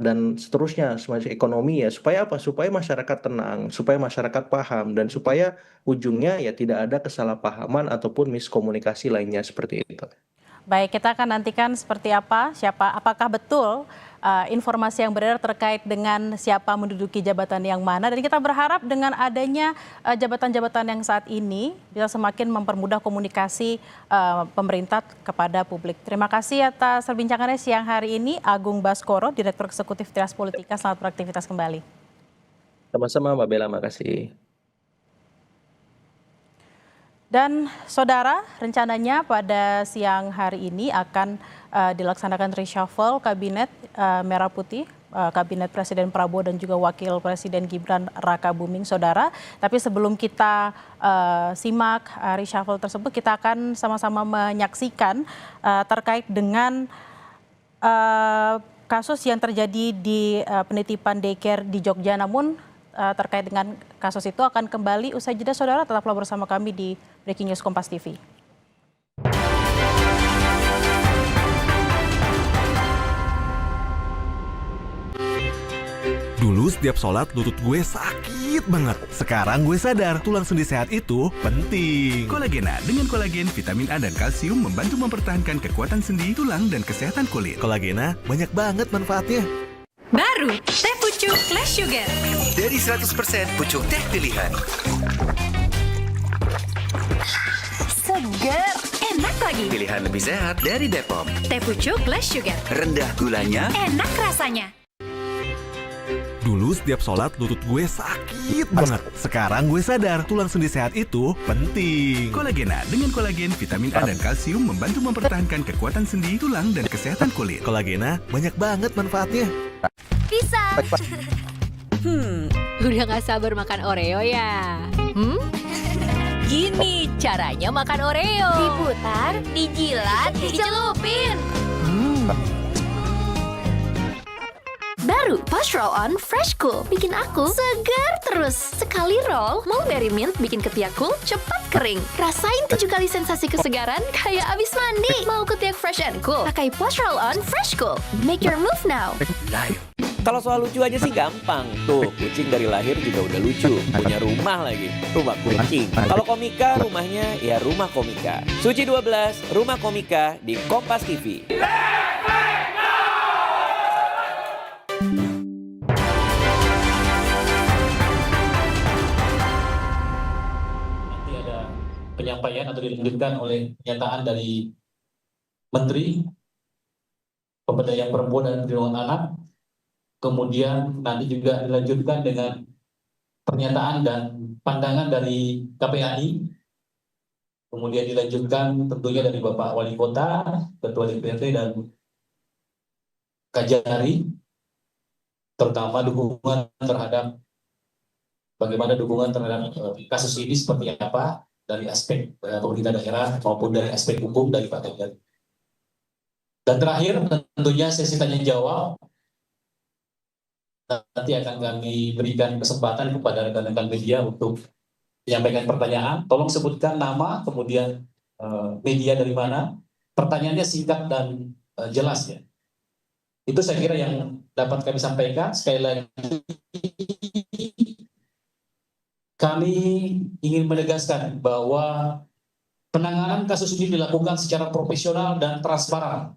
dan seterusnya, semacam ekonomi ya, supaya apa? Supaya masyarakat tenang, supaya masyarakat paham, dan supaya ujungnya ya tidak ada kesalahpahaman ataupun miskomunikasi lainnya seperti itu. Baik, kita akan nantikan seperti apa, apakah betul informasi yang beredar terkait dengan siapa menduduki jabatan yang mana, dan kita berharap dengan adanya jabatan-jabatan yang saat ini bisa semakin mempermudah komunikasi pemerintah kepada publik. Terima kasih atas perbincangannya siang hari ini, Agung Baskoro, Direktur Eksekutif Trias Politika. Selamat beraktivitas kembali. Sama-sama Mbak Bella, makasih. Dan saudara, rencananya pada siang hari ini akan dilaksanakan reshuffle Kabinet Merah Putih, Kabinet Presiden Prabowo dan juga Wakil Presiden Gibran Rakabuming, saudara. Tapi sebelum kita simak reshuffle tersebut, kita akan sama-sama menyaksikan terkait dengan kasus yang terjadi di penitipan daycare di Jogja. Namun terkait dengan kasus itu akan kembali usai jeda, saudara. Tetaplah bersama kami di Breaking News Kompas TV. Dulu setiap sholat lutut gue sakit banget. Sekarang gue sadar tulang sendi sehat itu penting. Kolagena dengan kolagen, vitamin A dan kalsium membantu mempertahankan kekuatan sendi, tulang, dan kesehatan kulit. Kolagena banyak banget manfaatnya. Baru, teh pucuk Less Sugar. Dari 100% pucuk teh pilihan. Seger, enak lagi. Pilihan lebih sehat dari Bepom. Teh pucuk Less Sugar. Rendah gulanya, Enak rasanya. Dulu setiap sholat lutut gue sakit banget. Sekarang gue sadar tulang sendi sehat itu penting. Kolagena dengan kolagen, vitamin A dan kalsium membantu mempertahankan kekuatan sendi, tulang, dan kesehatan kulit. Kolagena banyak banget manfaatnya. Bisa. Udah gak sabar makan Oreo ya? Gini caranya makan Oreo. Diputar, dijilat, dicelupin. Baru Push Roll On Fresh Cool bikin aku segar terus. Sekali roll, mulberry mint bikin ketiak cool cepat kering. Rasain 7 kali sensasi kesegaran kayak abis mandi. Mau ketiak fresh and cool? Pakai Push Roll On Fresh Cool. Make your move now. Kalau soal lucu aja sih gampang. Tuh, kucing dari lahir juga udah lucu. Punya rumah lagi, rumah kucing. Kalau komika, rumahnya ya rumah komika. Suci 12, rumah komika di Kompas TV. Nanti ada penyampaian atau dilanjutkan oleh pernyataan dari Menteri Pemberdayaan Perempuan dan Perlindungan Anak. Kemudian nanti juga dilanjutkan dengan pernyataan dan pandangan dari KPAI. Kemudian dilanjutkan tentunya dari Bapak Wali Kota, Ketua DPRD dan Kajari, terutama dukungan terhadap bagaimana dukungan terhadap kasus ini seperti apa dari aspek pemerintah daerah maupun dari aspek hukum dari Pak Kajari. Dan terakhir tentunya sesi tanya jawab. Nanti akan kami berikan kesempatan kepada rekan-rekan media untuk menyampaikan pertanyaan. Tolong sebutkan nama, kemudian media dari mana. Pertanyaannya singkat dan jelas ya. Itu saya kira yang dapat kami sampaikan. Sekali lagi, kami ingin menegaskan bahwa penanganan kasus ini dilakukan secara profesional dan transparan.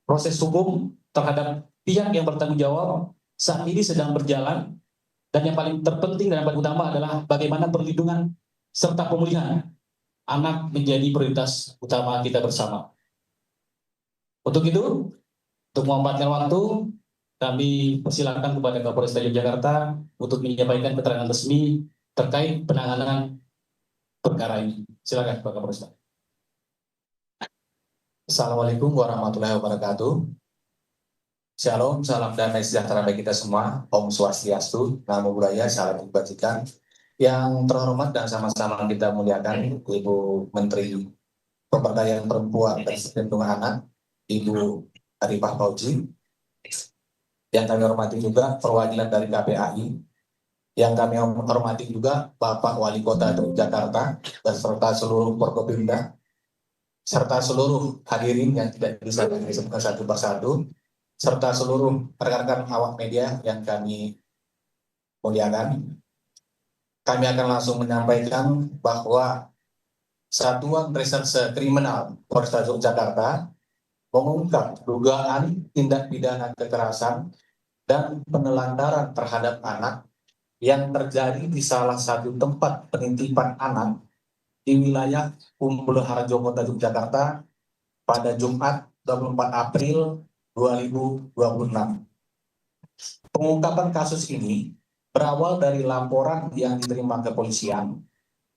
Proses hukum terhadap pihak yang bertanggung jawab saat ini sedang berjalan, dan yang paling terpenting dan yang paling utama adalah bagaimana perlindungan serta pemulihan anak menjadi prioritas utama kita bersama. Untuk itu, untuk memanfaatkan waktu, kami persilakan kepada Kapolres Yogyakarta untuk menyampaikan keterangan resmi terkait penanganan perkara ini. Silakan Pak Kapolres. Assalamualaikum warahmatullahi wabarakatuh. Shalom, salam damai sejahtera bagi kita semua. Om Swastiastu, Namo Buddhaya, salam kebajikan. Yang terhormat dan sama-sama kita muliakan Ibu Menteri Pemberdayaan Perempuan dan Perlindungan Anak, Ibu Arifah Fauzi. Yang kami hormati juga perwakilan dari KPAI. Yang kami hormati juga Bapak Wali Kota Yogyakarta beserta seluruh Forkopimda, serta seluruh hadirin yang tidak bisa kami sebutkan satu persatu, serta seluruh rekan-rekan awak media yang kami muliakan. Kami akan langsung menyampaikan bahwa Satuan Reserse Kriminal Polresta Yogyakarta mengungkap dugaan tindak pidana kekerasan dan penelantaran terhadap anak yang terjadi di salah satu tempat penitipan anak di wilayah Umbul Harjo Kota Yogyakarta pada Jumat 24 April 2026. Pengungkapan kasus ini berawal dari laporan yang diterima kepolisian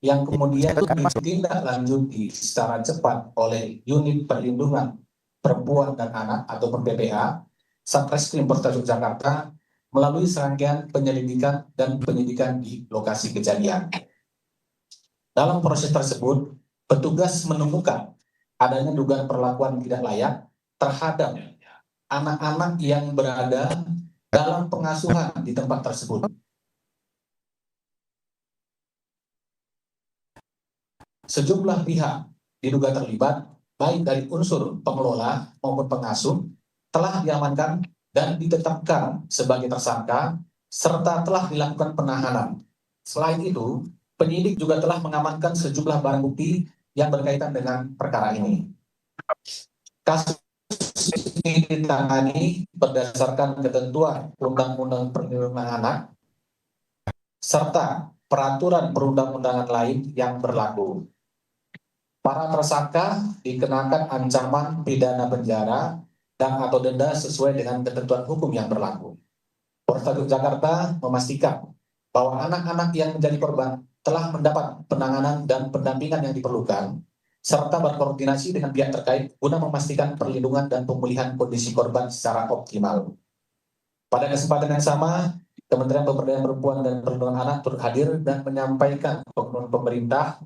yang kemudian ditindaklanjuti secara cepat oleh Unit Perlindungan Perempuan dan Anak atau PPA Satreskrim Polresta Yogyakarta melalui serangkaian penyelidikan dan penyidikan di lokasi kejadian. Dalam proses tersebut, petugas menemukan adanya dugaan perlakuan tidak layak terhadap anak-anak yang berada dalam pengasuhan di tempat tersebut. Sejumlah pihak diduga terlibat, baik dari unsur pengelola maupun pengasuh, telah diamankan dan ditetapkan sebagai tersangka, serta telah dilakukan penahanan. Selain itu, penyidik juga telah mengamankan sejumlah barang bukti yang berkaitan dengan perkara ini. Kasus ini ditangani berdasarkan ketentuan Undang-Undang Perlindungan Anak, serta peraturan perundang-undangan lain yang berlaku. Para tersangka dikenakan ancaman pidana penjara dan atau denda sesuai dengan ketentuan hukum yang berlaku. Polresta Yogyakarta memastikan bahwa anak-anak yang menjadi korban telah mendapat penanganan dan pendampingan yang diperlukan, serta berkoordinasi dengan pihak terkait guna memastikan perlindungan dan pemulihan kondisi korban secara optimal. Pada kesempatan yang sama, Kementerian Pemberdayaan Perempuan dan Perlindungan Anak turut hadir dan menyampaikan komitmen pemerintah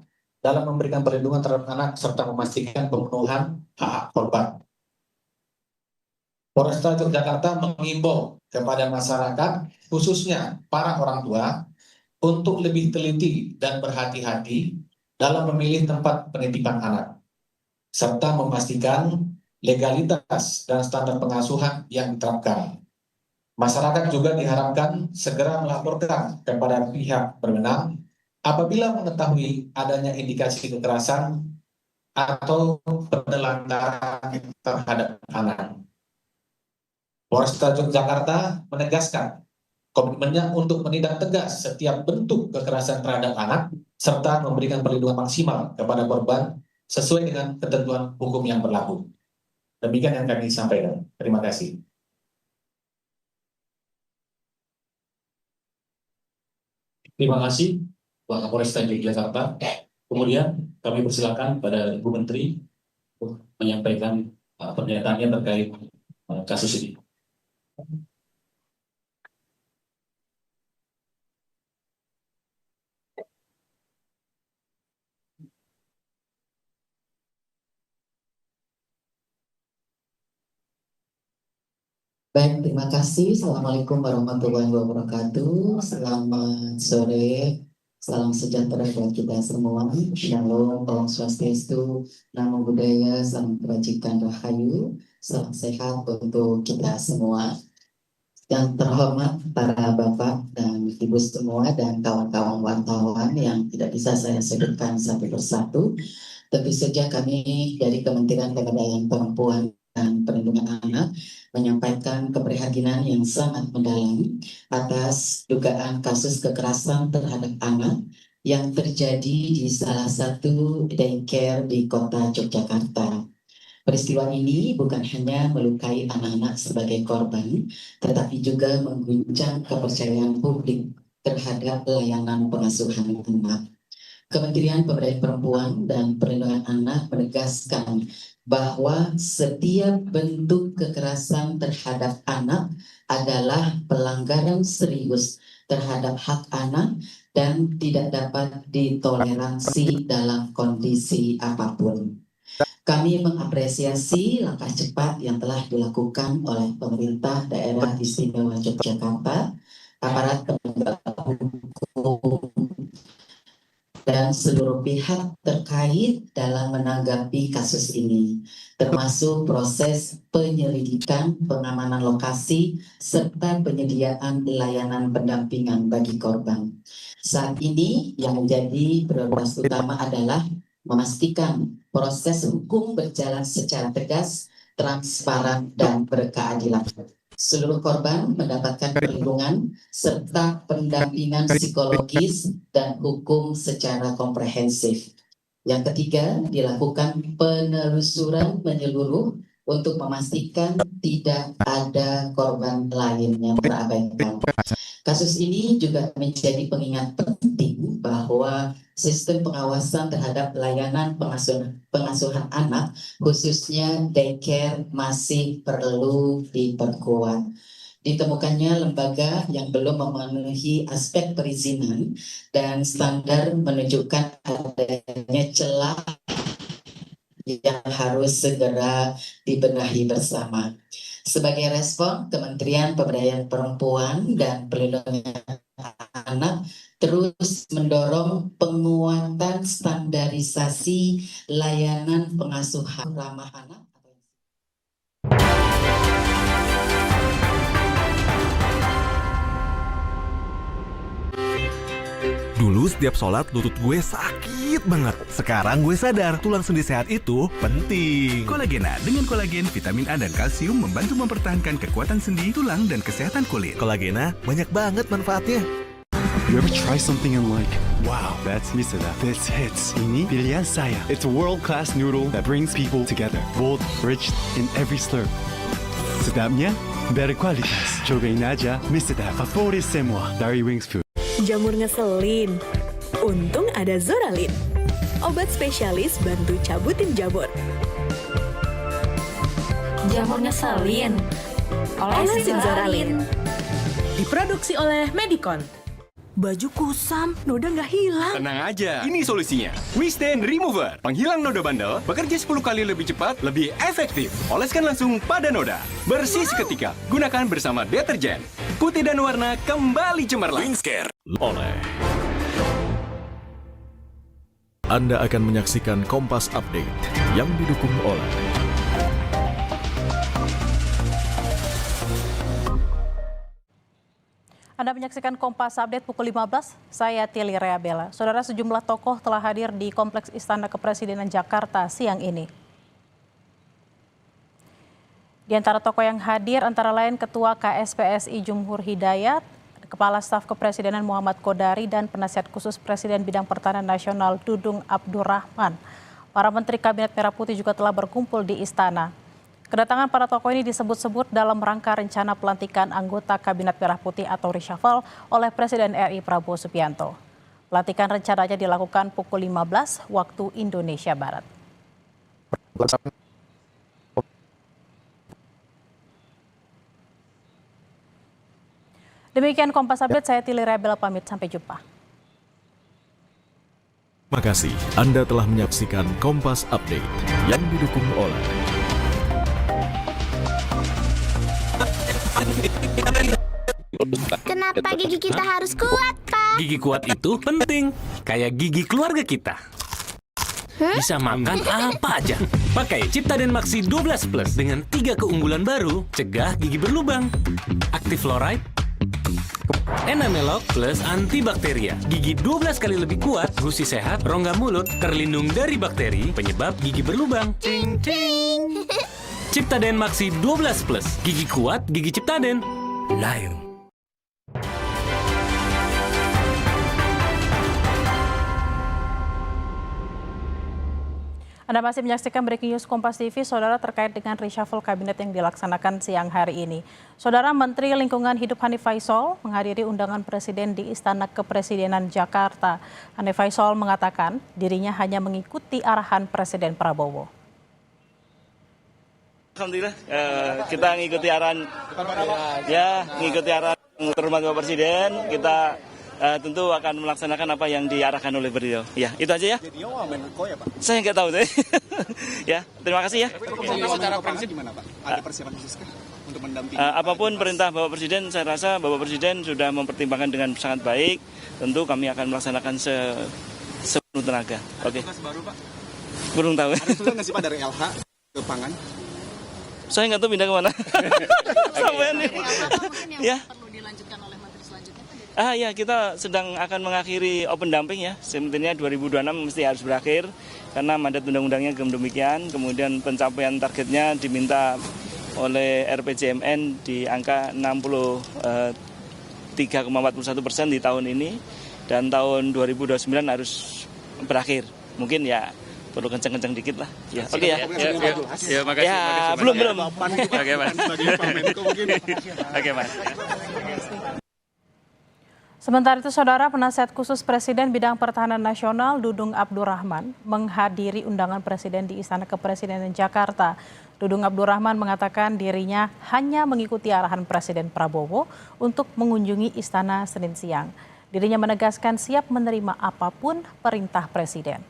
dalam memberikan perlindungan terhadap anak serta memastikan pemenuhan hak korban. Polresta Yogyakarta mengimbau kepada masyarakat, khususnya para orang tua, untuk lebih teliti dan berhati-hati dalam memilih tempat penitipan anak, serta memastikan legalitas dan standar pengasuhan yang diterapkan. Masyarakat juga diharapkan segera melaporkan kepada pihak berwenang apabila mengetahui adanya indikasi kekerasan atau penelantaran terhadap anak. Polresta Yogyakarta menegaskan komitmennya untuk menindak tegas setiap bentuk kekerasan terhadap anak serta memberikan perlindungan maksimal kepada korban sesuai dengan ketentuan hukum yang berlaku. Demikian yang kami sampaikan. Terima kasih. Terima kasih Pak Kapolresta Yogyakarta. Kemudian kami persilakan pada Ibu Menteri untuk menyampaikan pernyataannya terkait kasus ini. Baik, terima kasih. Assalamualaikum warahmatullahi wabarakatuh. Selamat sore, salam sejahtera buat kita semua. Shalom, Om Swastiastu, Namo Buddhaya, salam kebajikan rahayu, salam sehat untuk kita semua. Yang terhormat para Bapak dan Ibu semua dan kawan-kawan wartawan yang tidak bisa saya sebutkan satu persatu. Tentu saja kami dari Kementerian Pemberdayaan Perempuan dan Perlindungan Anak menyampaikan keprihatinan yang sangat mendalam atas dugaan kasus kekerasan terhadap anak yang terjadi di salah satu daycare di kota Yogyakarta. Peristiwa ini bukan hanya melukai anak-anak sebagai korban, tetapi juga mengguncang kepercayaan publik terhadap layanan pengasuhan anak. Kementerian Pemberdayaan Perempuan dan Perlindungan Anak menegaskan bahwa setiap bentuk kekerasan terhadap anak adalah pelanggaran serius terhadap hak anak dan tidak dapat ditoleransi dalam kondisi apapun. Kami mengapresiasi langkah cepat yang telah dilakukan oleh pemerintah daerah istimewa Yogyakarta, aparat penegak hukum, dan seluruh pihak terkait dalam menanggapi kasus ini, termasuk proses penyelidikan, pengamanan lokasi, serta penyediaan layanan pendampingan bagi korban. Saat ini yang menjadi prioritas utama adalah memastikan proses hukum berjalan secara tegas, transparan, dan berkeadilan. Seluruh korban mendapatkan perlindungan serta pendampingan psikologis dan hukum secara komprehensif. Yang ketiga, dilakukan penelusuran menyeluruh untuk memastikan tidak ada korban lain yang terabaikan. Kasus ini juga menjadi pengingat penting bahwa sistem pengawasan terhadap layanan pengasuhan anak, khususnya daycare, masih perlu diperkuat. Ditemukannya lembaga yang belum memenuhi aspek perizinan dan standar menunjukkan adanya celah yang harus segera dibenahi bersama. Sebagai respon, Kementerian Pemberdayaan Perempuan dan Perlindungan Anak terus mendorong penguatan standarisasi layanan pengasuhan ramah anak. Dulu setiap sholat lutut gue sakit banget. Sekarang gue sadar tulang sendi sehat itu penting. Kolagena dengan kolagen, vitamin A dan kalsium membantu mempertahankan kekuatan sendi, tulang, dan kesehatan kulit. Kolagena banyak banget manfaatnya. You ever try something and like, wow, that's Miseda. This hits. Ini pilihan saya. It's a world-class noodle that brings people together. Bold, rich in every slurp. Sedapnya, berkualitas. Cobain aja Miseda. Favorit semua dari Wings Food. Jamur ngeselin? Untung ada Zoralin. Obat spesialis bantu cabutin jamur. Jamur ngeselin? Olesin Zoralin. Diproduksi oleh Medicon. Baju kusam, noda nggak hilang. Tenang aja, ini solusinya. WeStain Remover, penghilang noda bandel, bekerja 10 kali lebih cepat, lebih efektif. Oleskan langsung pada noda. Bersih seketika, gunakan bersama deterjen. Putih dan warna kembali cemerlang. Wingscare oleh. Anda akan menyaksikan Kompas Update yang didukung oleh Anda menyaksikan Kompas Update pukul 15, saya Tili Reabella. Saudara, sejumlah tokoh telah hadir di Kompleks Istana Kepresidenan Jakarta siang ini. Di antara tokoh yang hadir antara lain Ketua KSPSI Jumhur Hidayat, Kepala Staf Kepresidenan Muhammad Kodari, dan Penasihat Khusus Presiden Bidang Pertahanan Nasional Dudung Abdurrahman. Para Menteri Kabinet Merah Putih juga telah berkumpul di Istana. Kedatangan para tokoh ini disebut-sebut dalam rangka rencana pelantikan anggota Kabinet Merah Putih atau reshuffle oleh Presiden RI Prabowo Subianto. Pelantikan rencananya dilakukan pukul 15 waktu Indonesia Barat. Demikian Kompas Update, saya Tili Reabella pamit, sampai jumpa. Terima kasih Anda telah menyaksikan Kompas Update yang didukung oleh Kenapa gigi kita harus kuat, Pak? Gigi kuat itu penting, kayak gigi keluarga kita. Bisa makan apa aja. Pakai Ciptaden Maxi 12 Plus dengan 3 keunggulan baru, cegah gigi berlubang. Active Fluoride, Enamelok plus antibakteria. Gigi 12 kali lebih kuat, gusi sehat, rongga mulut, terlindung dari bakteri, penyebab gigi berlubang. Cing cing. Ciptaden Maxi 12 Plus, gigi kuat, gigi Ciptaden. Layu. Anda masih menyaksikan Breaking News Kompas TV, Saudara, terkait dengan reshuffle kabinet yang dilaksanakan siang hari ini. Saudara, Menteri Lingkungan Hidup Hanif Faisal menghadiri undangan Presiden di Istana Kepresidenan Jakarta. Hanif Faisal mengatakan dirinya hanya mengikuti arahan Presiden Prabowo. Alhamdulillah, kita ngikuti arahan, mengikuti arahan terhormat Bapak Presiden. Kita tentu akan melaksanakan apa yang diarahkan oleh beliau. Ya, itu aja ya. Jadi Menko ya Pak? Saya nggak tahu deh. Ya, terima kasih ya. Secara prinsip gimana Pak? Ada persiapan khusus kah untuk mendampingi? Apapun perintah Bapak Presiden, saya rasa Bapak Presiden sudah mempertimbangkan dengan sangat baik. Tentu kami akan melaksanakan sepenuh tenaga. Oke. Baru Pak? Belum tahu. Ada tugas nggak sih Pak dari LH ke Pangan? Saya nggak tahu pindah kemana. Sampai nih. Ya. Ya, kita sedang akan mengakhiri open dumping ya. Sebenarnya 2026 mesti harus berakhir karena mandat undang-undangnya demikian. Kemudian pencapaian targetnya diminta oleh RPJMN di angka 63,41% di tahun ini dan tahun 2029 harus berakhir. Mungkin ya perlu kenceng-kenceng dikit lah. Ya, oke ya. Ya, makasih. Ya, belum. Oke, Mas. Oke, Mas. Sementara itu, Saudara, Penasihat Khusus Presiden Bidang Pertahanan Nasional Dudung Abdurrahman menghadiri undangan Presiden di Istana Kepresidenan Jakarta. Dudung Abdurrahman mengatakan dirinya hanya mengikuti arahan Presiden Prabowo untuk mengunjungi Istana Senin siang. Dirinya menegaskan siap menerima apapun perintah Presiden.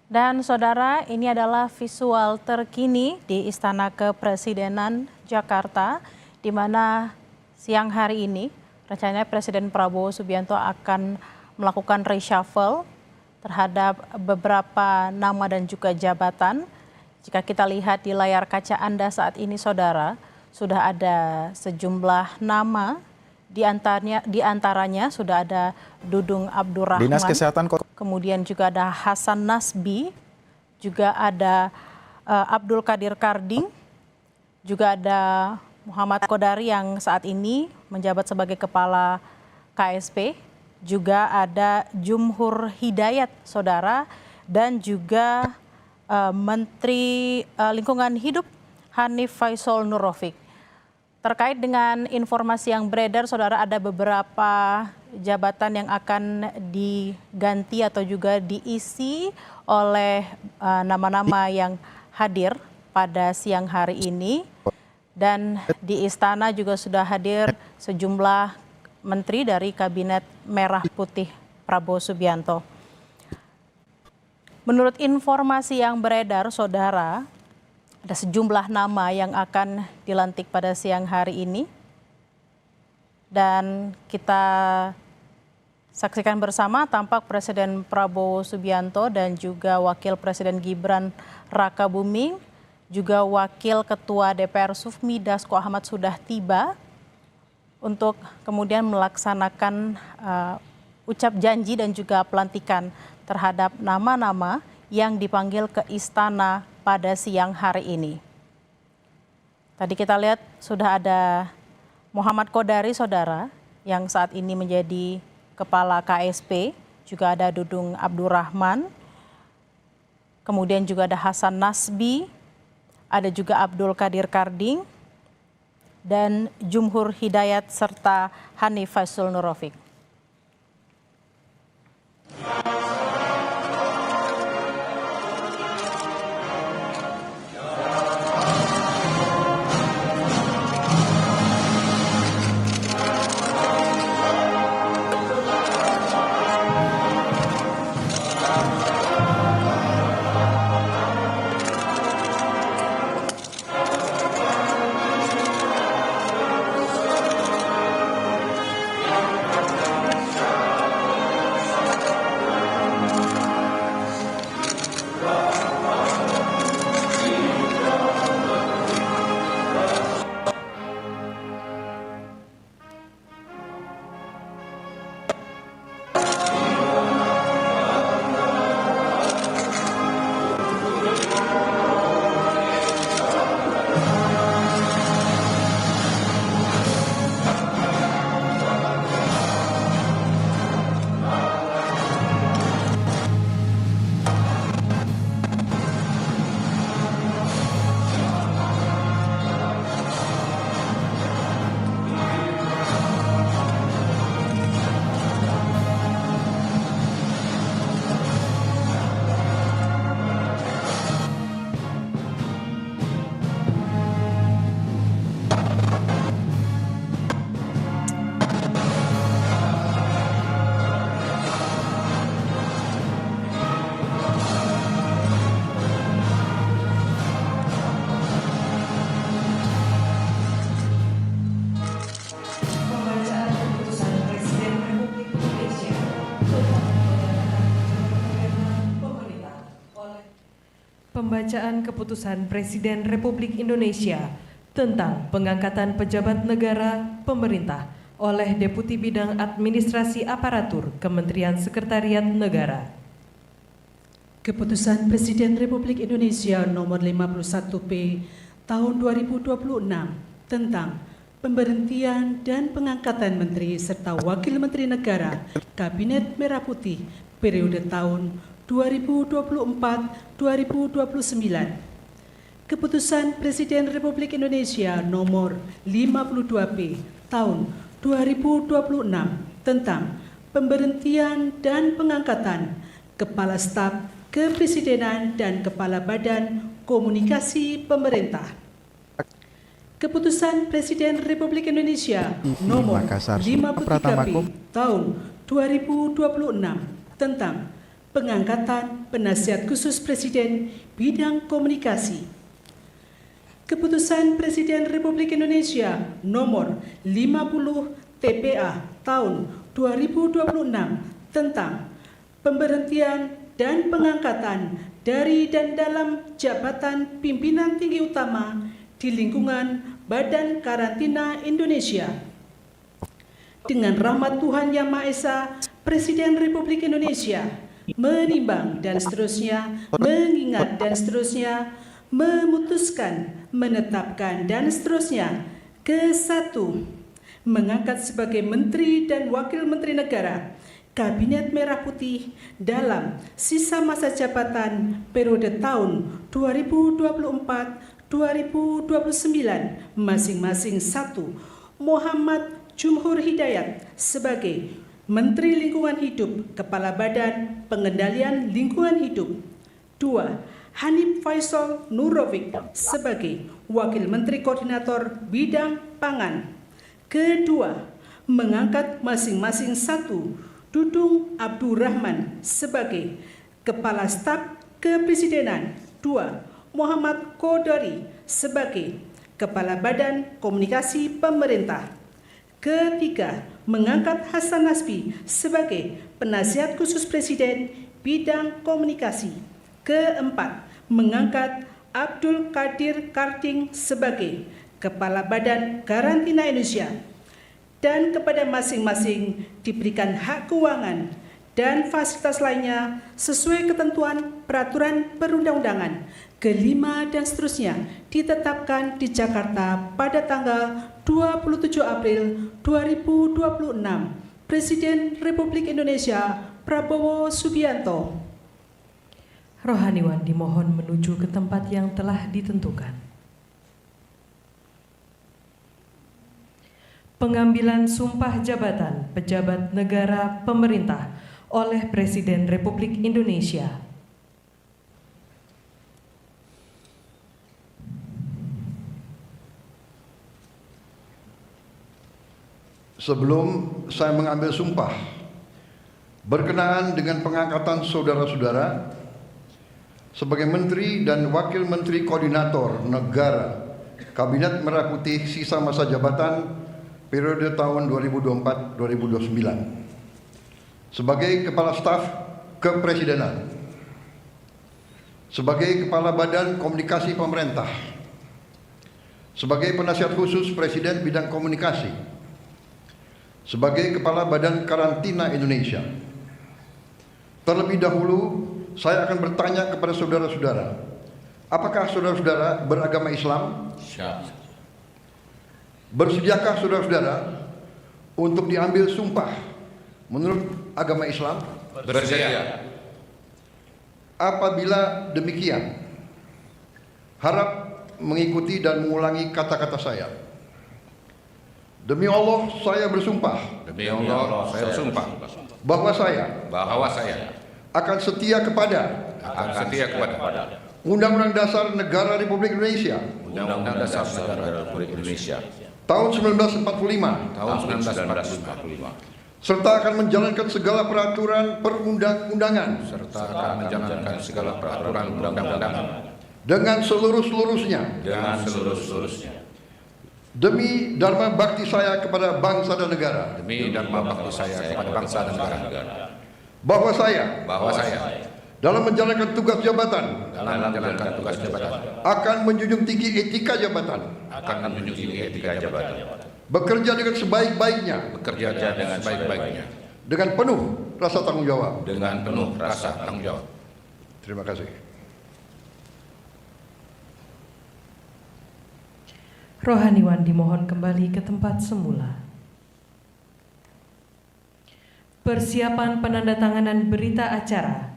Dan Saudara, ini adalah visual terkini di Istana Kepresidenan Jakarta, di mana siang hari ini rencananya Presiden Prabowo Subianto akan melakukan reshuffle terhadap beberapa nama dan juga jabatan. Jika kita lihat di layar kaca Anda saat ini, Saudara, sudah ada sejumlah nama. Di antaranya sudah ada Dudung Abdurrahman, Dinas Kesehatan kemudian juga ada Hasan Nasbi, juga ada Abdul Qadir Karding, juga ada Muhammad Kodari yang saat ini menjabat sebagai Kepala KSP, juga ada Jumhur Hidayat, Saudara, dan juga Menteri Lingkungan Hidup Hanif Faisal Nurrofiq. Terkait dengan informasi yang beredar, Saudara, ada beberapa jabatan yang akan diganti atau juga diisi oleh nama-nama yang hadir pada siang hari ini. Dan di Istana juga sudah hadir sejumlah menteri dari Kabinet Merah Putih Prabowo Subianto. Menurut informasi yang beredar, Saudara, ada sejumlah nama yang akan dilantik pada siang hari ini. Dan kita saksikan bersama tampak Presiden Prabowo Subianto dan juga Wakil Presiden Gibran Rakabuming, juga Wakil Ketua DPR Sufmi Dasko Ahmad sudah tiba untuk kemudian melaksanakan ucap janji dan juga pelantikan terhadap nama-nama yang dipanggil ke Istana pada siang hari ini. Tadi kita lihat sudah ada Muhammad Kodari, Saudara, yang saat ini menjadi Kepala KSP, juga ada Dudung Abdurrahman, kemudian juga ada Hasan Nasbi, ada juga Abdul Qadir Karding, dan Jumhur Hidayat serta Hanif Faisal Nurrofiq. Pembacaan Keputusan Presiden Republik Indonesia tentang pengangkatan pejabat negara pemerintah oleh Deputi Bidang Administrasi Aparatur Kementerian Sekretariat Negara. Keputusan Presiden Republik Indonesia nomor 51P tahun 2026 tentang pemberhentian dan pengangkatan menteri serta wakil menteri negara Kabinet Merah Putih periode tahun 2024-2029. Keputusan Presiden Republik Indonesia nomor 52P tahun 2026 tentang pemberhentian dan pengangkatan Kepala Staf Kepresidenan dan Kepala Badan Komunikasi Pemerintah. Keputusan Presiden Republik Indonesia nomor 53P tahun 2026 tentang pengangkatan penasihat khusus Presiden bidang komunikasi. Keputusan Presiden Republik Indonesia nomor 50 TPA tahun 2026 tentang pemberhentian dan pengangkatan dari dan dalam jabatan pimpinan tinggi utama di lingkungan Badan Karantina Indonesia. Dengan rahmat Tuhan Yang Maha Esa, Presiden Republik Indonesia menimbang dan seterusnya, mengingat dan seterusnya, memutuskan, menetapkan dan seterusnya. Ke-1, mengangkat sebagai Menteri dan Wakil Menteri Negara Kabinet Merah Putih dalam sisa masa jabatan periode tahun 2024-2029 masing-masing. 1. Muhammad Jumhur Hidayat sebagai Menteri Lingkungan Hidup, Kepala Badan Pengendalian Lingkungan Hidup. 2. Hanif Faisal Nurovic sebagai Wakil Menteri Koordinator Bidang Pangan. Kedua, mengangkat masing-masing 1. Dudung Abdurrahman sebagai Kepala Staf Kepresidenan. 2. Muhammad Kodari sebagai Kepala Badan Komunikasi Pemerintah. Ketiga, mengangkat Hasan Nasbi sebagai Penasihat Khusus Presiden Bidang Komunikasi. Keempat, mengangkat Abdul Qadir Karding sebagai Kepala Badan Karantina Indonesia. Dan kepada masing-masing diberikan hak keuangan dan fasilitas lainnya sesuai ketentuan peraturan perundang-undangan. Kelima dan seterusnya ditetapkan di Jakarta pada tanggal 27 April 2026. Presiden Republik Indonesia Prabowo Subianto. Rohaniwan dimohon menuju ke tempat yang telah ditentukan. Pengambilan sumpah jabatan pejabat negara pemerintah oleh Presiden Republik Indonesia. Sebelum saya mengambil sumpah berkenaan dengan pengangkatan saudara-saudara sebagai Menteri dan Wakil Menteri Koordinator Negara Kabinet Merah Putih sisa masa jabatan periode tahun 2024-2029 sebagai Kepala Staf Kepresidenan, sebagai Kepala Badan Komunikasi Pemerintah, sebagai Penasihat Khusus Presiden Bidang Komunikasi, sebagai Kepala Badan Karantina Indonesia. Terlebih dahulu, saya akan bertanya kepada saudara-saudara, apakah saudara-saudara beragama Islam? Bersediakah saudara-saudara untuk diambil sumpah menurut agama Islam? Bersedia. Apabila demikian, harap mengikuti dan mengulangi kata-kata saya. Demi Allah, saya bersumpah. Demi Allah, saya bersumpah bahwa saya akan setia kepada Undang-Undang Dasar Negara Republik Indonesia. Undang-Undang Dasar Negara Republik Indonesia. Tahun 1945. Serta akan menjalankan segala peraturan perundang-undangan. Dengan seluruh-seluruhnya. Demi dharma bakti saya kepada bangsa dan negara. Bahwa saya dalam menjalankan tugas jabatan akan menjunjung tinggi etika jabatan, bekerja dengan sebaik-baiknya, dengan penuh rasa tanggung jawab. Terima kasih. Rohaniwan dimohon kembali ke tempat semula. Persiapan penandatanganan berita acara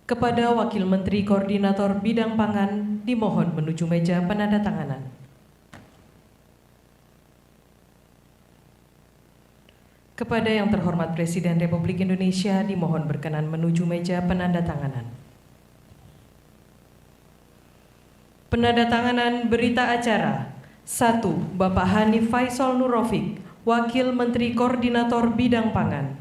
kepada Wakil Menteri Koordinator Bidang Pangan dimohon menuju meja penandatanganan. Kepada yang terhormat Presiden Republik Indonesia dimohon berkenan menuju meja penandatanganan. Penandatanganan berita acara 1. Bapak Hanif Faisal Nurrofik, Wakil Menteri Koordinator Bidang Pangan.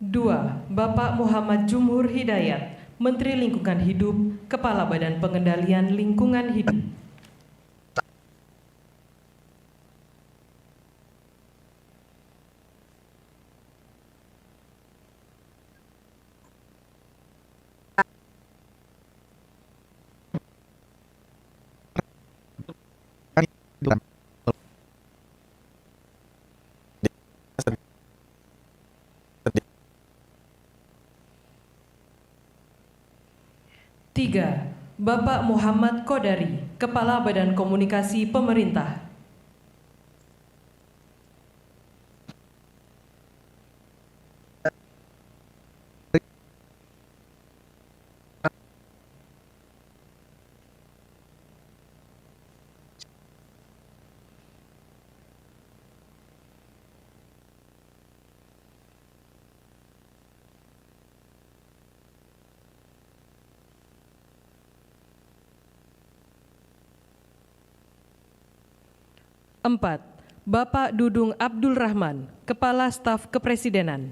Dua, Bapak Muhammad Jumhur Hidayat, Menteri Lingkungan Hidup, Kepala Badan Pengendalian Lingkungan Hidup. Tiga, Bapak Muhammad Kodari, Kepala Badan Komunikasi Pemerintah. Empat, Bapak Dudung Abdul Rahman, Kepala Staf Kepresidenan.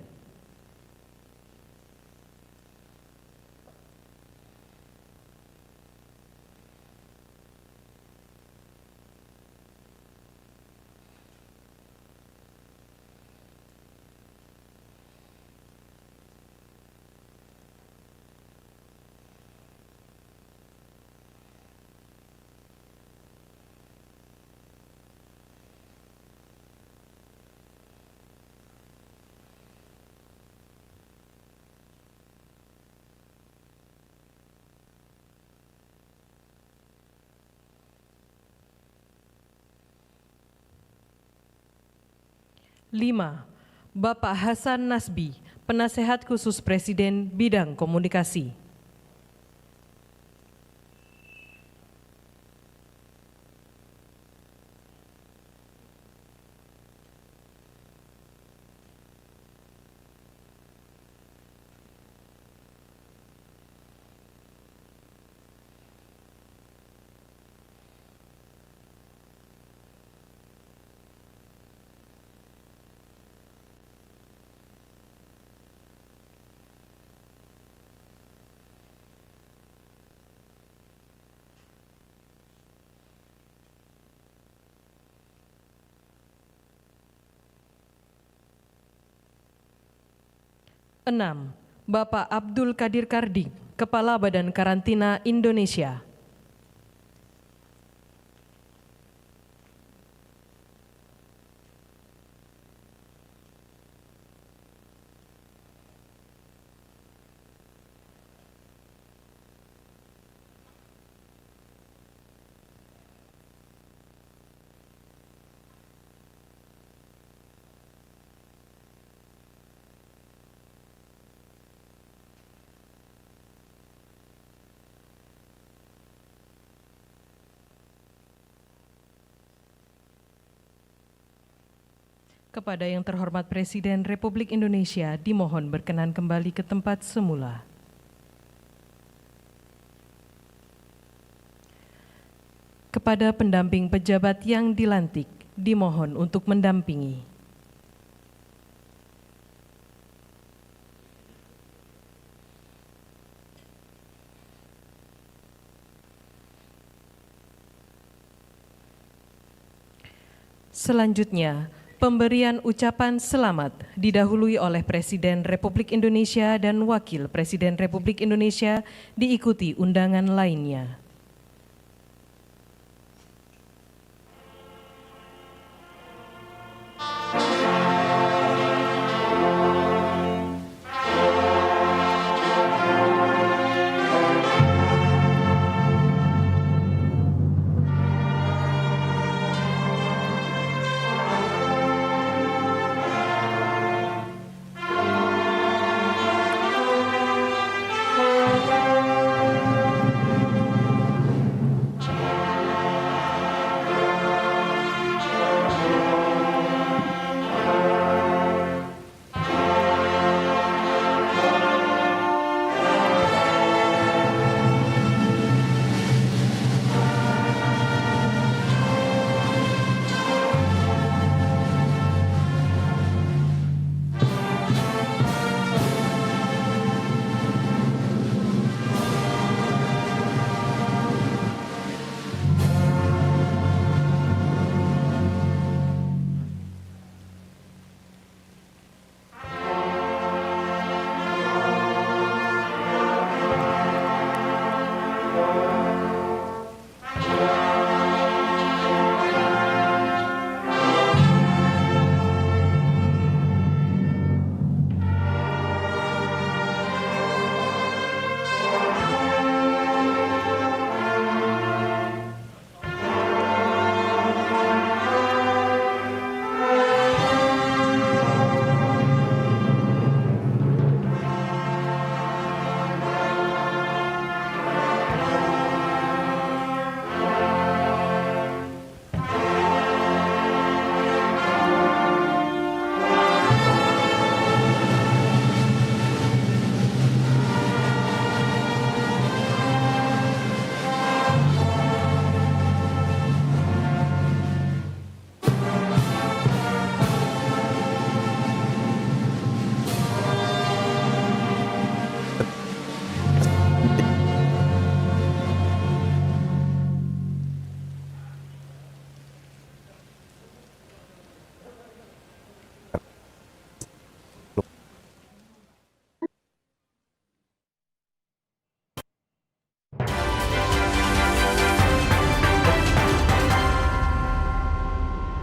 Lima, Bapak Hasan Nasbi, Penasehat Khusus Presiden Bidang Komunikasi. Enam, Bapak Abdul Qadir Karding, Kepala Badan Karantina Indonesia. Kepada yang terhormat Presiden Republik Indonesia dimohon berkenan kembali ke tempat semula. kepada pendamping pejabat yang dilantik dimohon untuk mendampingi. Selanjutnya, pemberian ucapan selamat didahului oleh Presiden Republik Indonesia dan Wakil Presiden Republik Indonesia diikuti undangan lainnya.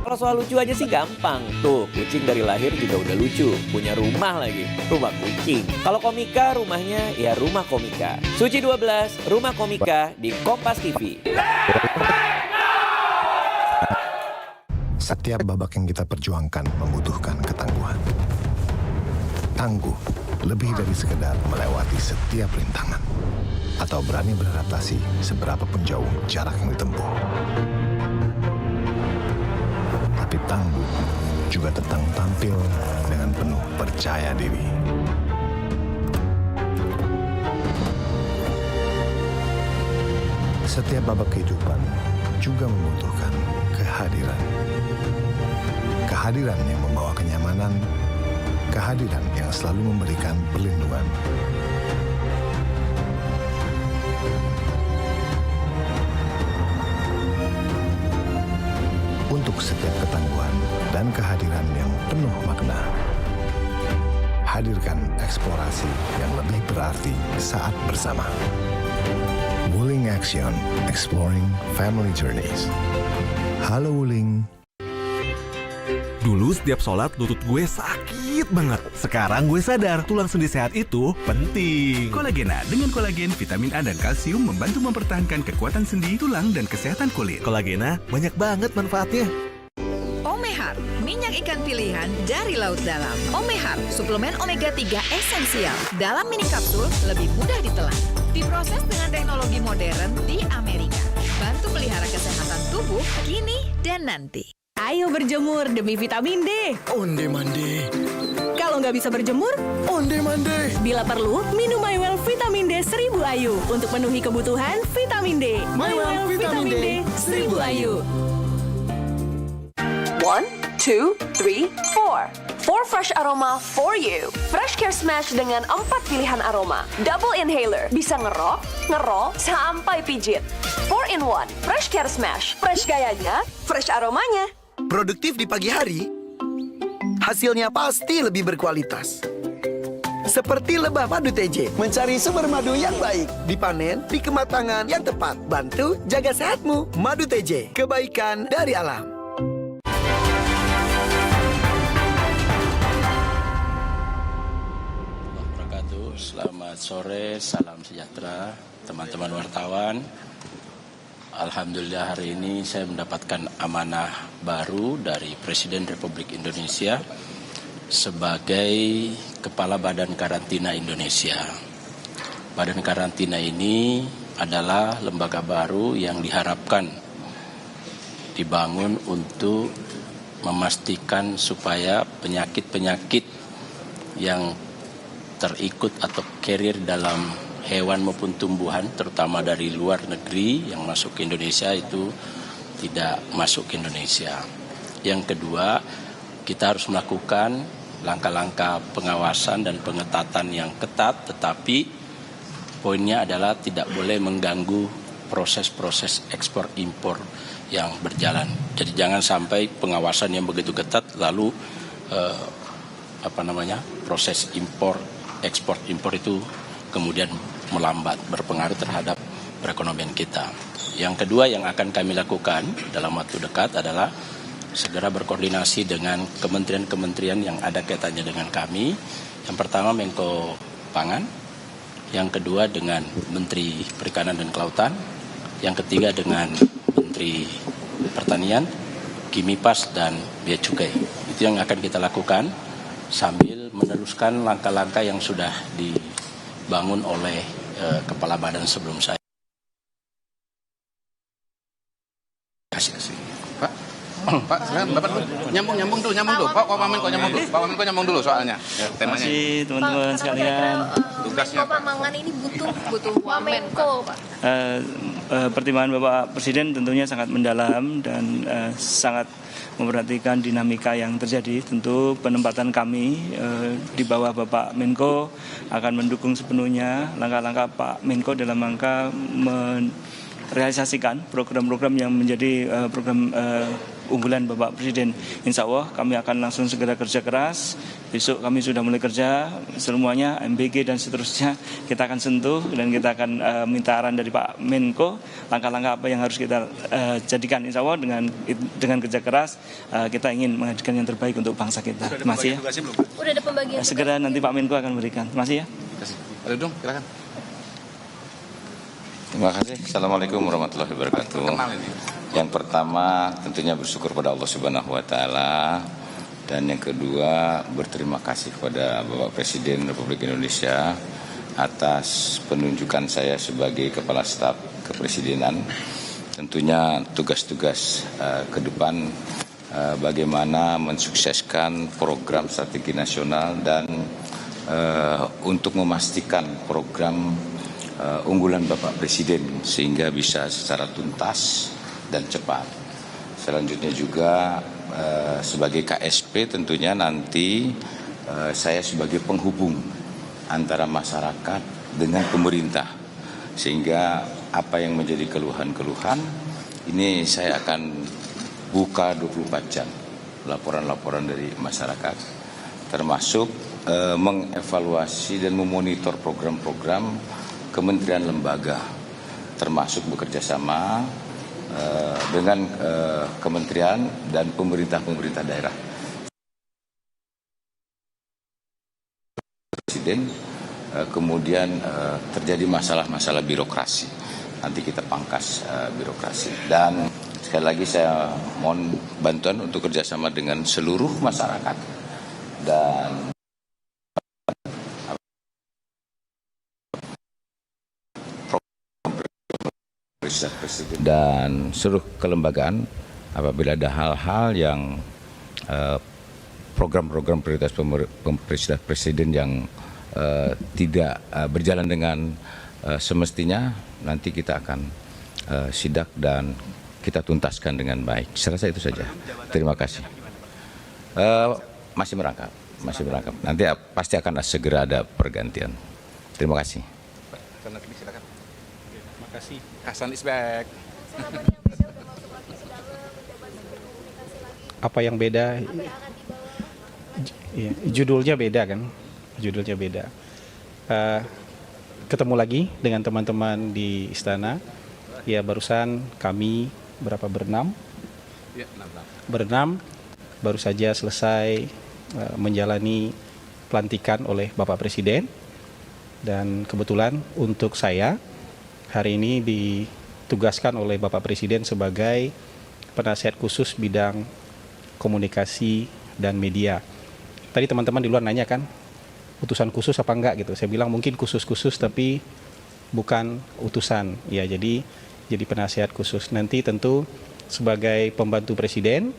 Kalau soal lucu aja sih gampang. Tuh, kucing dari lahir juga udah lucu. Punya rumah lagi, rumah kucing. Kalau komika, rumahnya ya rumah komika. Suci 12, rumah komika di Kompas TV. Setiap babak yang kita perjuangkan membutuhkan ketangguhan. Tangguh, lebih dari sekedar melewati setiap rintangan. Atau berani beradaptasi seberapa pun jauh jarak yang ditempuh. Tapi tangguh juga tentang tampil dengan penuh percaya diri. Setiap babak kehidupan juga membutuhkan kehadiran. Kehadiran yang membawa kenyamanan, kehadiran yang selalu memberikan perlindungan. Untuk setiap ketangguhan dan kehadiran yang penuh makna, hadirkan eksplorasi yang lebih berarti saat bersama. Wuling Action, Exploring Family Journeys. Halo Wuling. Dulu setiap sholat lutut gue sakit banget. Sekarang gue sadar tulang sendi sehat itu penting. Kolagena dengan kolagen, vitamin A dan kalsium membantu mempertahankan kekuatan sendi, tulang, dan kesehatan kulit. Kolagena banyak banget manfaatnya. Omehar, minyak ikan pilihan dari laut dalam. Omehar, suplemen omega 3 esensial. Dalam mini kapsul, lebih mudah ditelan. Diproses dengan teknologi modern di Amerika. Bantu pelihara kesehatan tubuh kini dan nanti. Ayo berjemur demi vitamin D. Onde mande. Kalau nggak bisa berjemur, onde mande. Bila perlu, minum MyWell Vitamin D 1000 IU untuk penuhi kebutuhan vitamin D. MyWell Vitamin D 1000 IU. 1, 2, 3, 4. 4 fresh aroma for you. Fresh Care Smash dengan 4 pilihan aroma. Double inhaler, bisa ngerok, ngerol, sampai pijit. 4 in 1, Fresh Care Smash. Fresh gayanya, fresh aromanya. Produktif di pagi hari, hasilnya pasti lebih berkualitas. Seperti lebah madu TJ, mencari sumber madu yang baik, dipanen di kematangan yang tepat, bantu jaga sehatmu. Madu TJ, kebaikan dari alam. Selamat sore, salam sejahtera teman-teman wartawan. Alhamdulillah hari ini saya mendapatkan amanah baru dari Presiden Republik Indonesia sebagai Kepala Badan Karantina Indonesia. Badan karantina ini adalah lembaga baru yang diharapkan dibangun untuk memastikan supaya penyakit-penyakit yang terikut atau carrier dalam hewan maupun tumbuhan, terutama dari luar negeri yang masuk ke Indonesia itu tidak masuk ke Indonesia. Yang kedua, kita harus melakukan langkah-langkah pengawasan dan pengetatan yang ketat, tetapi poinnya adalah tidak boleh mengganggu proses-proses ekspor impor yang berjalan. Jadi jangan sampai pengawasan yang begitu ketat lalu proses ekspor impor itu kemudian melambat, berpengaruh terhadap perekonomian kita. Yang kedua yang akan kami lakukan dalam waktu dekat adalah segera berkoordinasi dengan kementerian-kementerian yang ada kaitannya dengan kami. Yang pertama Menko Pangan, yang kedua dengan Menteri Perikanan dan Kelautan, yang ketiga dengan Menteri Pertanian, Kimipas, dan Bea Cukai. Itu yang akan kita lakukan sambil meneruskan langkah-langkah yang sudah dibangun oleh kepala badan sebelum saya. Pak, silakan Bapak dulu. Nyambung dulu. Pak Menko nyambung dulu soalnya. Ya, temanya. Terima kasih teman-teman sekalian. Tugasnya Bapak Mangan ini butuh Menko, Pak. Pertimbangan Bapak Presiden tentunya sangat mendalam dan sangat memperhatikan dinamika yang terjadi. Tentu penempatan kami di bawah Bapak Menko akan mendukung sepenuhnya langkah-langkah Pak Menko dalam rangka merealisasikan program-program yang menjadi program unggulan Bapak Presiden. Insya Allah kami akan langsung segera kerja keras. Besok kami sudah mulai kerja semuanya, MBG dan seterusnya kita akan sentuh dan kita akan minta arahan dari Pak Menko langkah-langkah apa yang harus kita jadikan. Insya Allah dengan kerja keras kita ingin menghadirkan yang terbaik untuk bangsa kita. Terima kasih ya. Udah ada pembagian. Segera nanti Pak Menko akan berikan. Terima kasih ya. Pak Dudung, silakan. Terima kasih. Assalamualaikum warahmatullahi wabarakatuh. Yang pertama tentunya bersyukur pada Allah Subhanahu wa taala, dan yang kedua berterima kasih kepada Bapak Presiden Republik Indonesia atas penunjukan saya sebagai Kepala Staf Kepresidenan. Tentunya tugas-tugas ke depan bagaimana mensukseskan program strategi nasional dan untuk memastikan program unggulan Bapak Presiden sehingga bisa secara tuntas dan cepat. Selanjutnya juga sebagai KSP tentunya nanti saya sebagai penghubung antara masyarakat dengan pemerintah, sehingga apa yang menjadi keluhan-keluhan ini saya akan buka 24 jam laporan-laporan dari masyarakat, termasuk mengevaluasi dan memonitor program-program kementerian lembaga, termasuk bekerja sama dengan kementerian dan pemerintah-pemerintah daerah. Presiden kemudian terjadi masalah-masalah birokrasi, nanti kita pangkas birokrasi. Dan sekali lagi saya mohon bantuan untuk kerjasama dengan seluruh masyarakat dan seluruh kelembagaan apabila ada hal-hal yang program-program prioritas Presiden yang tidak berjalan dengan semestinya, nanti kita akan sidak dan kita tuntaskan dengan baik. Saya rasa itu saja. Terima kasih. Masih merangkap. Nanti pasti akan segera ada pergantian. Terima kasih. Silakan. Terima kasih. Hasan is back. Apa yang beda? Judulnya beda kan? Judulnya beda. Ketemu lagi dengan teman-teman di istana. Ya barusan kami berenam baru saja selesai menjalani pelantikan oleh Bapak Presiden. Dan kebetulan untuk saya hari ini ditugaskan oleh Bapak Presiden sebagai penasihat khusus bidang komunikasi dan media. Tadi teman-teman di luar nanya kan, utusan khusus apa enggak gitu. Saya bilang mungkin khusus-khusus tapi bukan utusan. Ya jadi penasihat khusus. Nanti tentu sebagai pembantu presiden,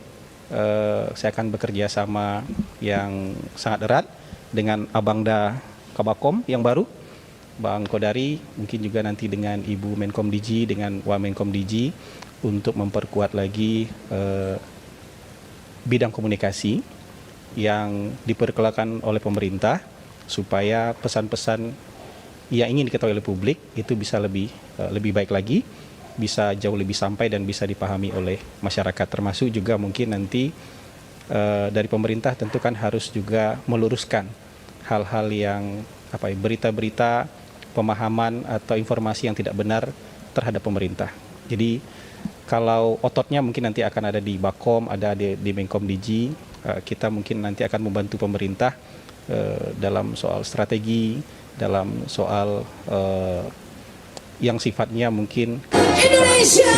saya akan bekerja sama yang sangat erat dengan Abangda Kabakom yang baru, Bang Kodari, mungkin juga nanti dengan Ibu Menkom Digi, dengan Wamenkom Digi untuk memperkuat lagi bidang komunikasi yang diperkenalkan oleh pemerintah supaya pesan-pesan yang ingin diketahui oleh publik itu bisa lebih baik lagi, bisa jauh lebih sampai dan bisa dipahami oleh masyarakat. Termasuk juga mungkin nanti dari pemerintah tentu kan harus juga meluruskan hal-hal yang berita-berita, pemahaman atau informasi yang tidak benar terhadap pemerintah. Jadi kalau ototnya mungkin nanti akan ada di Bakom, ada di Menkom Digi, kita mungkin nanti akan membantu pemerintah dalam soal strategi, dalam soal yang sifatnya mungkin Indonesia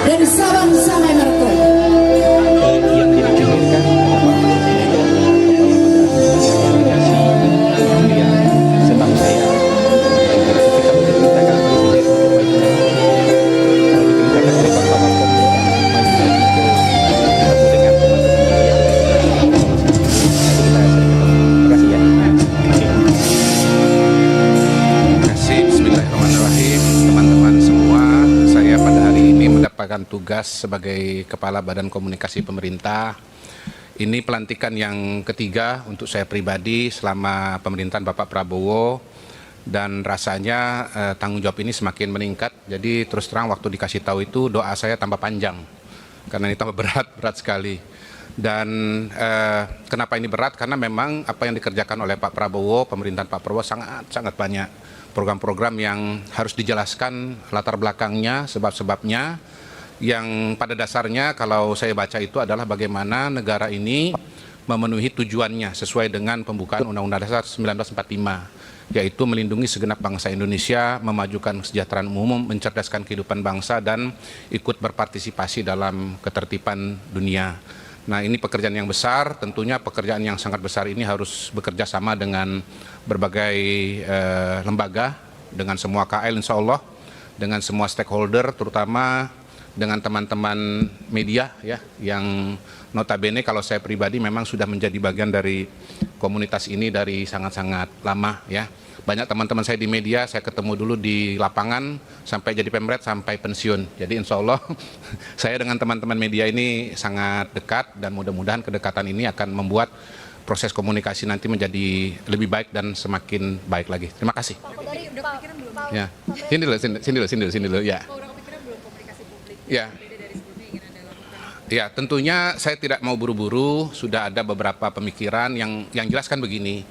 dari Sabang sampai Merauke. Yang diinginkan yang sedang saya ketika diperintahkan presiden untuk maju diperintahkan oleh Pak Kabakom maju lagi ke bertemu dengan teman-teman media. Terima kasih ya. Terima kasih. Bismillahirrahmanirrahim. Teman-teman semua, saya pada hari ini mendapatkan tugas sebagai Kepala Badan Komunikasi Pemerintah. Ini pelantikan yang ketiga untuk saya pribadi selama pemerintahan Bapak Prabowo, dan rasanya tanggung jawab ini semakin meningkat. Jadi terus terang waktu dikasih tahu itu doa saya tambah panjang karena ini tambah berat sekali. Dan kenapa ini berat? Karena memang apa yang dikerjakan oleh Pak Prabowo, pemerintahan Pak Prabowo sangat banyak program-program yang harus dijelaskan latar belakangnya, sebab-sebabnya, yang pada dasarnya kalau saya baca itu adalah bagaimana negara ini memenuhi tujuannya sesuai dengan pembukaan Undang-Undang Dasar 1945, yaitu melindungi segenap bangsa Indonesia, memajukan kesejahteraan umum, mencerdaskan kehidupan bangsa, dan ikut berpartisipasi dalam ketertiban dunia. Nah, ini pekerjaan yang besar, tentunya pekerjaan yang sangat besar ini harus bekerja sama dengan berbagai lembaga, dengan semua KL insya Allah, dengan semua stakeholder, terutama dengan teman-teman media ya, yang notabene kalau saya pribadi memang sudah menjadi bagian dari komunitas ini dari sangat-sangat lama ya. Banyak teman-teman saya di media, saya ketemu dulu di lapangan sampai jadi pemret sampai pensiun. Jadi insya Allah saya dengan teman-teman media ini sangat dekat, dan mudah-mudahan kedekatan ini akan membuat proses komunikasi nanti menjadi lebih baik dan semakin baik lagi. Terima kasih. Ya, sini dulu ya. Ya. Ya, tentunya saya tidak mau buru-buru, sudah ada beberapa pemikiran yang jelaskan begini.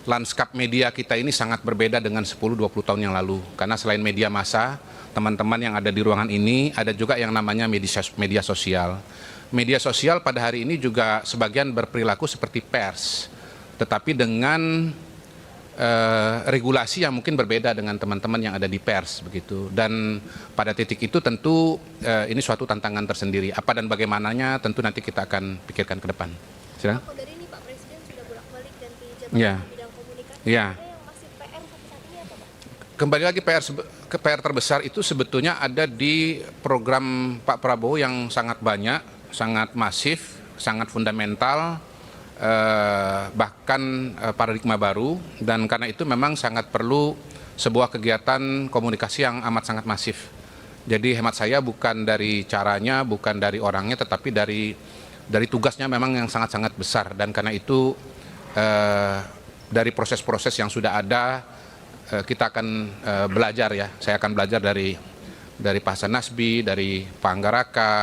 Lanskap media kita ini sangat berbeda dengan 10-20 tahun yang lalu. Karena selain media massa, teman-teman yang ada di ruangan ini, ada juga yang namanya media sosial. Media sosial pada hari ini juga sebagian berperilaku seperti pers, tetapi dengan regulasi yang mungkin berbeda dengan teman-teman yang ada di pers begitu. Dan pada titik itu tentu ini suatu tantangan tersendiri. Apa dan bagaimananya tentu nanti kita akan pikirkan ke depan. Silakan. Dari ini Pak Presiden sudah bolak-balik ganti jabatan bidang komunikasi. Ya. Yang masih PR sampai saat ini apa, Pak? Kembali lagi PR terbesar itu sebetulnya ada di program Pak Prabowo yang sangat banyak, sangat masif, sangat fundamental, bahkan paradigma baru, dan karena itu memang sangat perlu sebuah kegiatan komunikasi yang amat sangat masif. Jadi hemat saya bukan dari caranya, bukan dari orangnya, tetapi dari tugasnya memang yang sangat-sangat besar, dan karena itu dari proses-proses yang sudah ada kita akan belajar ya. Saya akan belajar dari Pak Hasan Nasbi, dari Pak Anggaraka,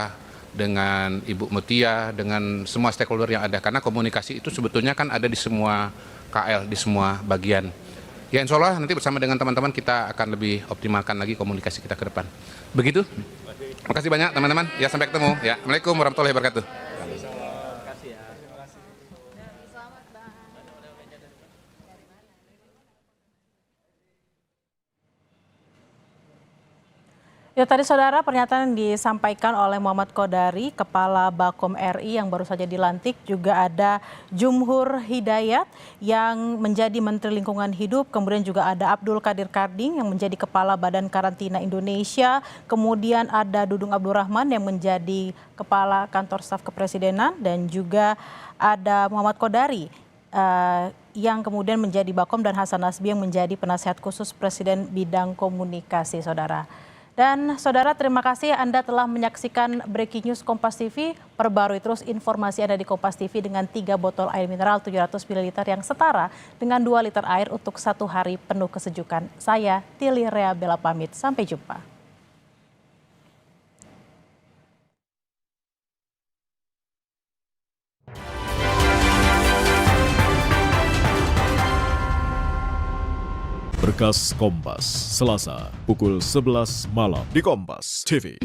dengan Ibu Mutia, dengan semua stakeholder yang ada. Karena komunikasi itu sebetulnya kan ada di semua KL, di semua bagian. Ya insya Allah nanti bersama dengan teman-teman kita akan lebih optimalkan lagi komunikasi kita ke depan. Begitu. Terima kasih banyak teman-teman. Ya sampai ketemu. Ya. Assalamualaikum warahmatullahi wabarakatuh. Ya tadi saudara, pernyataan yang disampaikan oleh Muhammad Kodari, Kepala Bakom RI yang baru saja dilantik. Juga ada Jumhur Hidayat yang menjadi Menteri Lingkungan Hidup. Kemudian juga ada Abdul Qadir Karding yang menjadi Kepala Badan Karantina Indonesia. Kemudian ada Dudung Abdurrahman yang menjadi Kepala Kantor Staf Kepresidenan. Dan juga ada Muhammad Kodari yang kemudian menjadi Bakom, dan Hasan Nasbi yang menjadi Penasihat Khusus Presiden Bidang Komunikasi, saudara. Dan saudara, terima kasih Anda telah menyaksikan Breaking News Kompas TV. Perbarui terus informasi Anda di Kompas TV dengan 3 botol air mineral 700 ml yang setara dengan 2 liter air untuk 1 hari penuh kesejukan. Saya Tili Rea Bella pamit, sampai jumpa. Berkas Kompas, Selasa, pukul 11 malam di Kompas TV.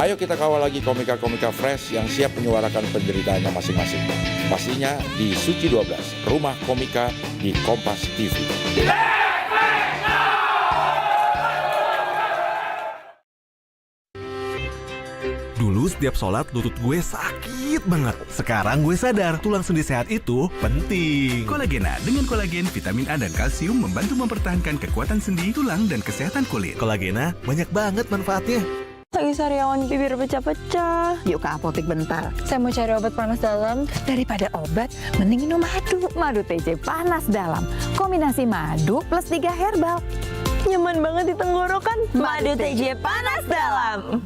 Ayo kita kawal lagi komika-komika fresh yang siap menyuarakan penderitaannya masing-masing. Pastinya di Suci 12, Rumah Komika di Kompas TV. Dulu setiap sholat lutut gue sakit banget. Sekarang gue sadar tulang sendi sehat itu penting. Kolagena dengan kolagen, vitamin A dan kalsium membantu mempertahankan kekuatan sendi, tulang, dan kesehatan kulit. Kolagena banyak banget manfaatnya. Lagi sariawan bibir pecah-pecah. Yuk ke apotek bentar. Saya mau cari obat panas dalam. Daripada obat, mending minum madu. Madu TJ panas dalam. Kombinasi madu plus 3 herbal. Nyaman banget di tenggorokan. Madu TJ panas dalam.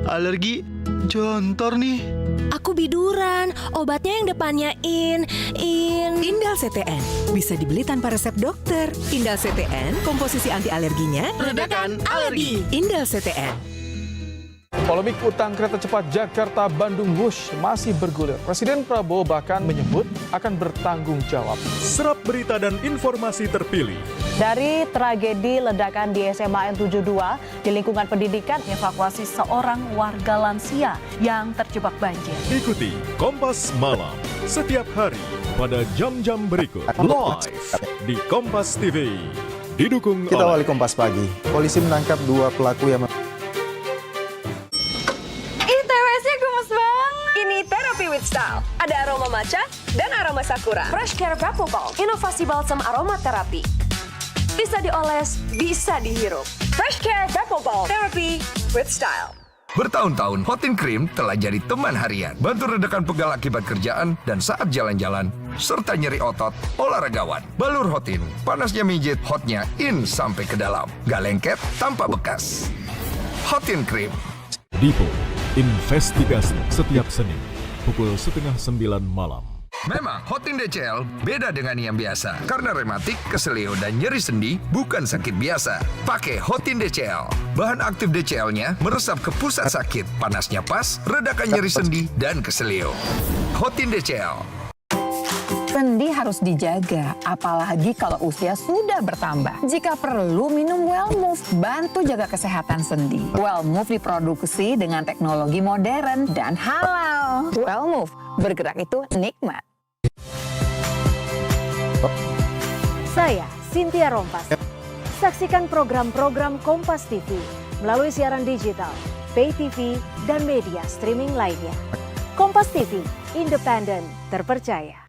Alergi jontor nih. Aku biduran, obatnya yang depannya Indal CTN. Bisa dibeli tanpa resep dokter. Indal CTN, komposisi anti alerginya redakan alergi. Indal CTN. Polemik utang kereta cepat Jakarta-Bandung Wush masih bergulir. Presiden Prabowo bahkan menyebut akan bertanggung jawab. Serap berita dan informasi terpilih. Dari tragedi ledakan di SMA N72 di lingkungan pendidikan, evakuasi seorang warga lansia yang terjebak banjir. Ikuti Kompas Malam setiap hari pada jam-jam berikut live di Kompas TV. Didukung Kita oleh awali Kompas Pagi. Polisi menangkap 2 pelaku yang Style. Ada aroma matcha dan aroma sakura. Fresh Care Vapor Balm, inovasi balsam aromaterapi. Bisa dioles, bisa dihirup. Fresh Care Vapor Balm, therapy with style. Bertahun-tahun, Hotin Cream telah jadi teman harian. Bantu redakan pegal akibat kerjaan dan saat jalan-jalan, serta nyeri otot olahragawan. Balur Hotin, panasnya mijit, hotnya in sampai ke dalam. Gak lengket, tanpa bekas. Hotin Cream. Dipo, investigasi setiap Senin pukul 8:30 malam. Memang Hotin DCL beda dengan yang biasa. Karena rematik, keselio, dan nyeri sendi bukan sakit biasa. Pakai Hotin DCL. Bahan aktif DCL-nya meresap ke pusat sakit. Panasnya pas, redakan nyeri sendi dan keselio. Hotin DCL. Sendi harus dijaga, apalagi kalau usia sudah bertambah. Jika perlu, minum Wellmove, bantu jaga kesehatan sendi. Wellmove diproduksi dengan teknologi modern dan halal. Wellmove, bergerak itu nikmat. Saya Cynthia Rompas. Saksikan program-program Kompas TV melalui siaran digital, pay TV, dan media streaming lainnya. Kompas TV, independen, terpercaya.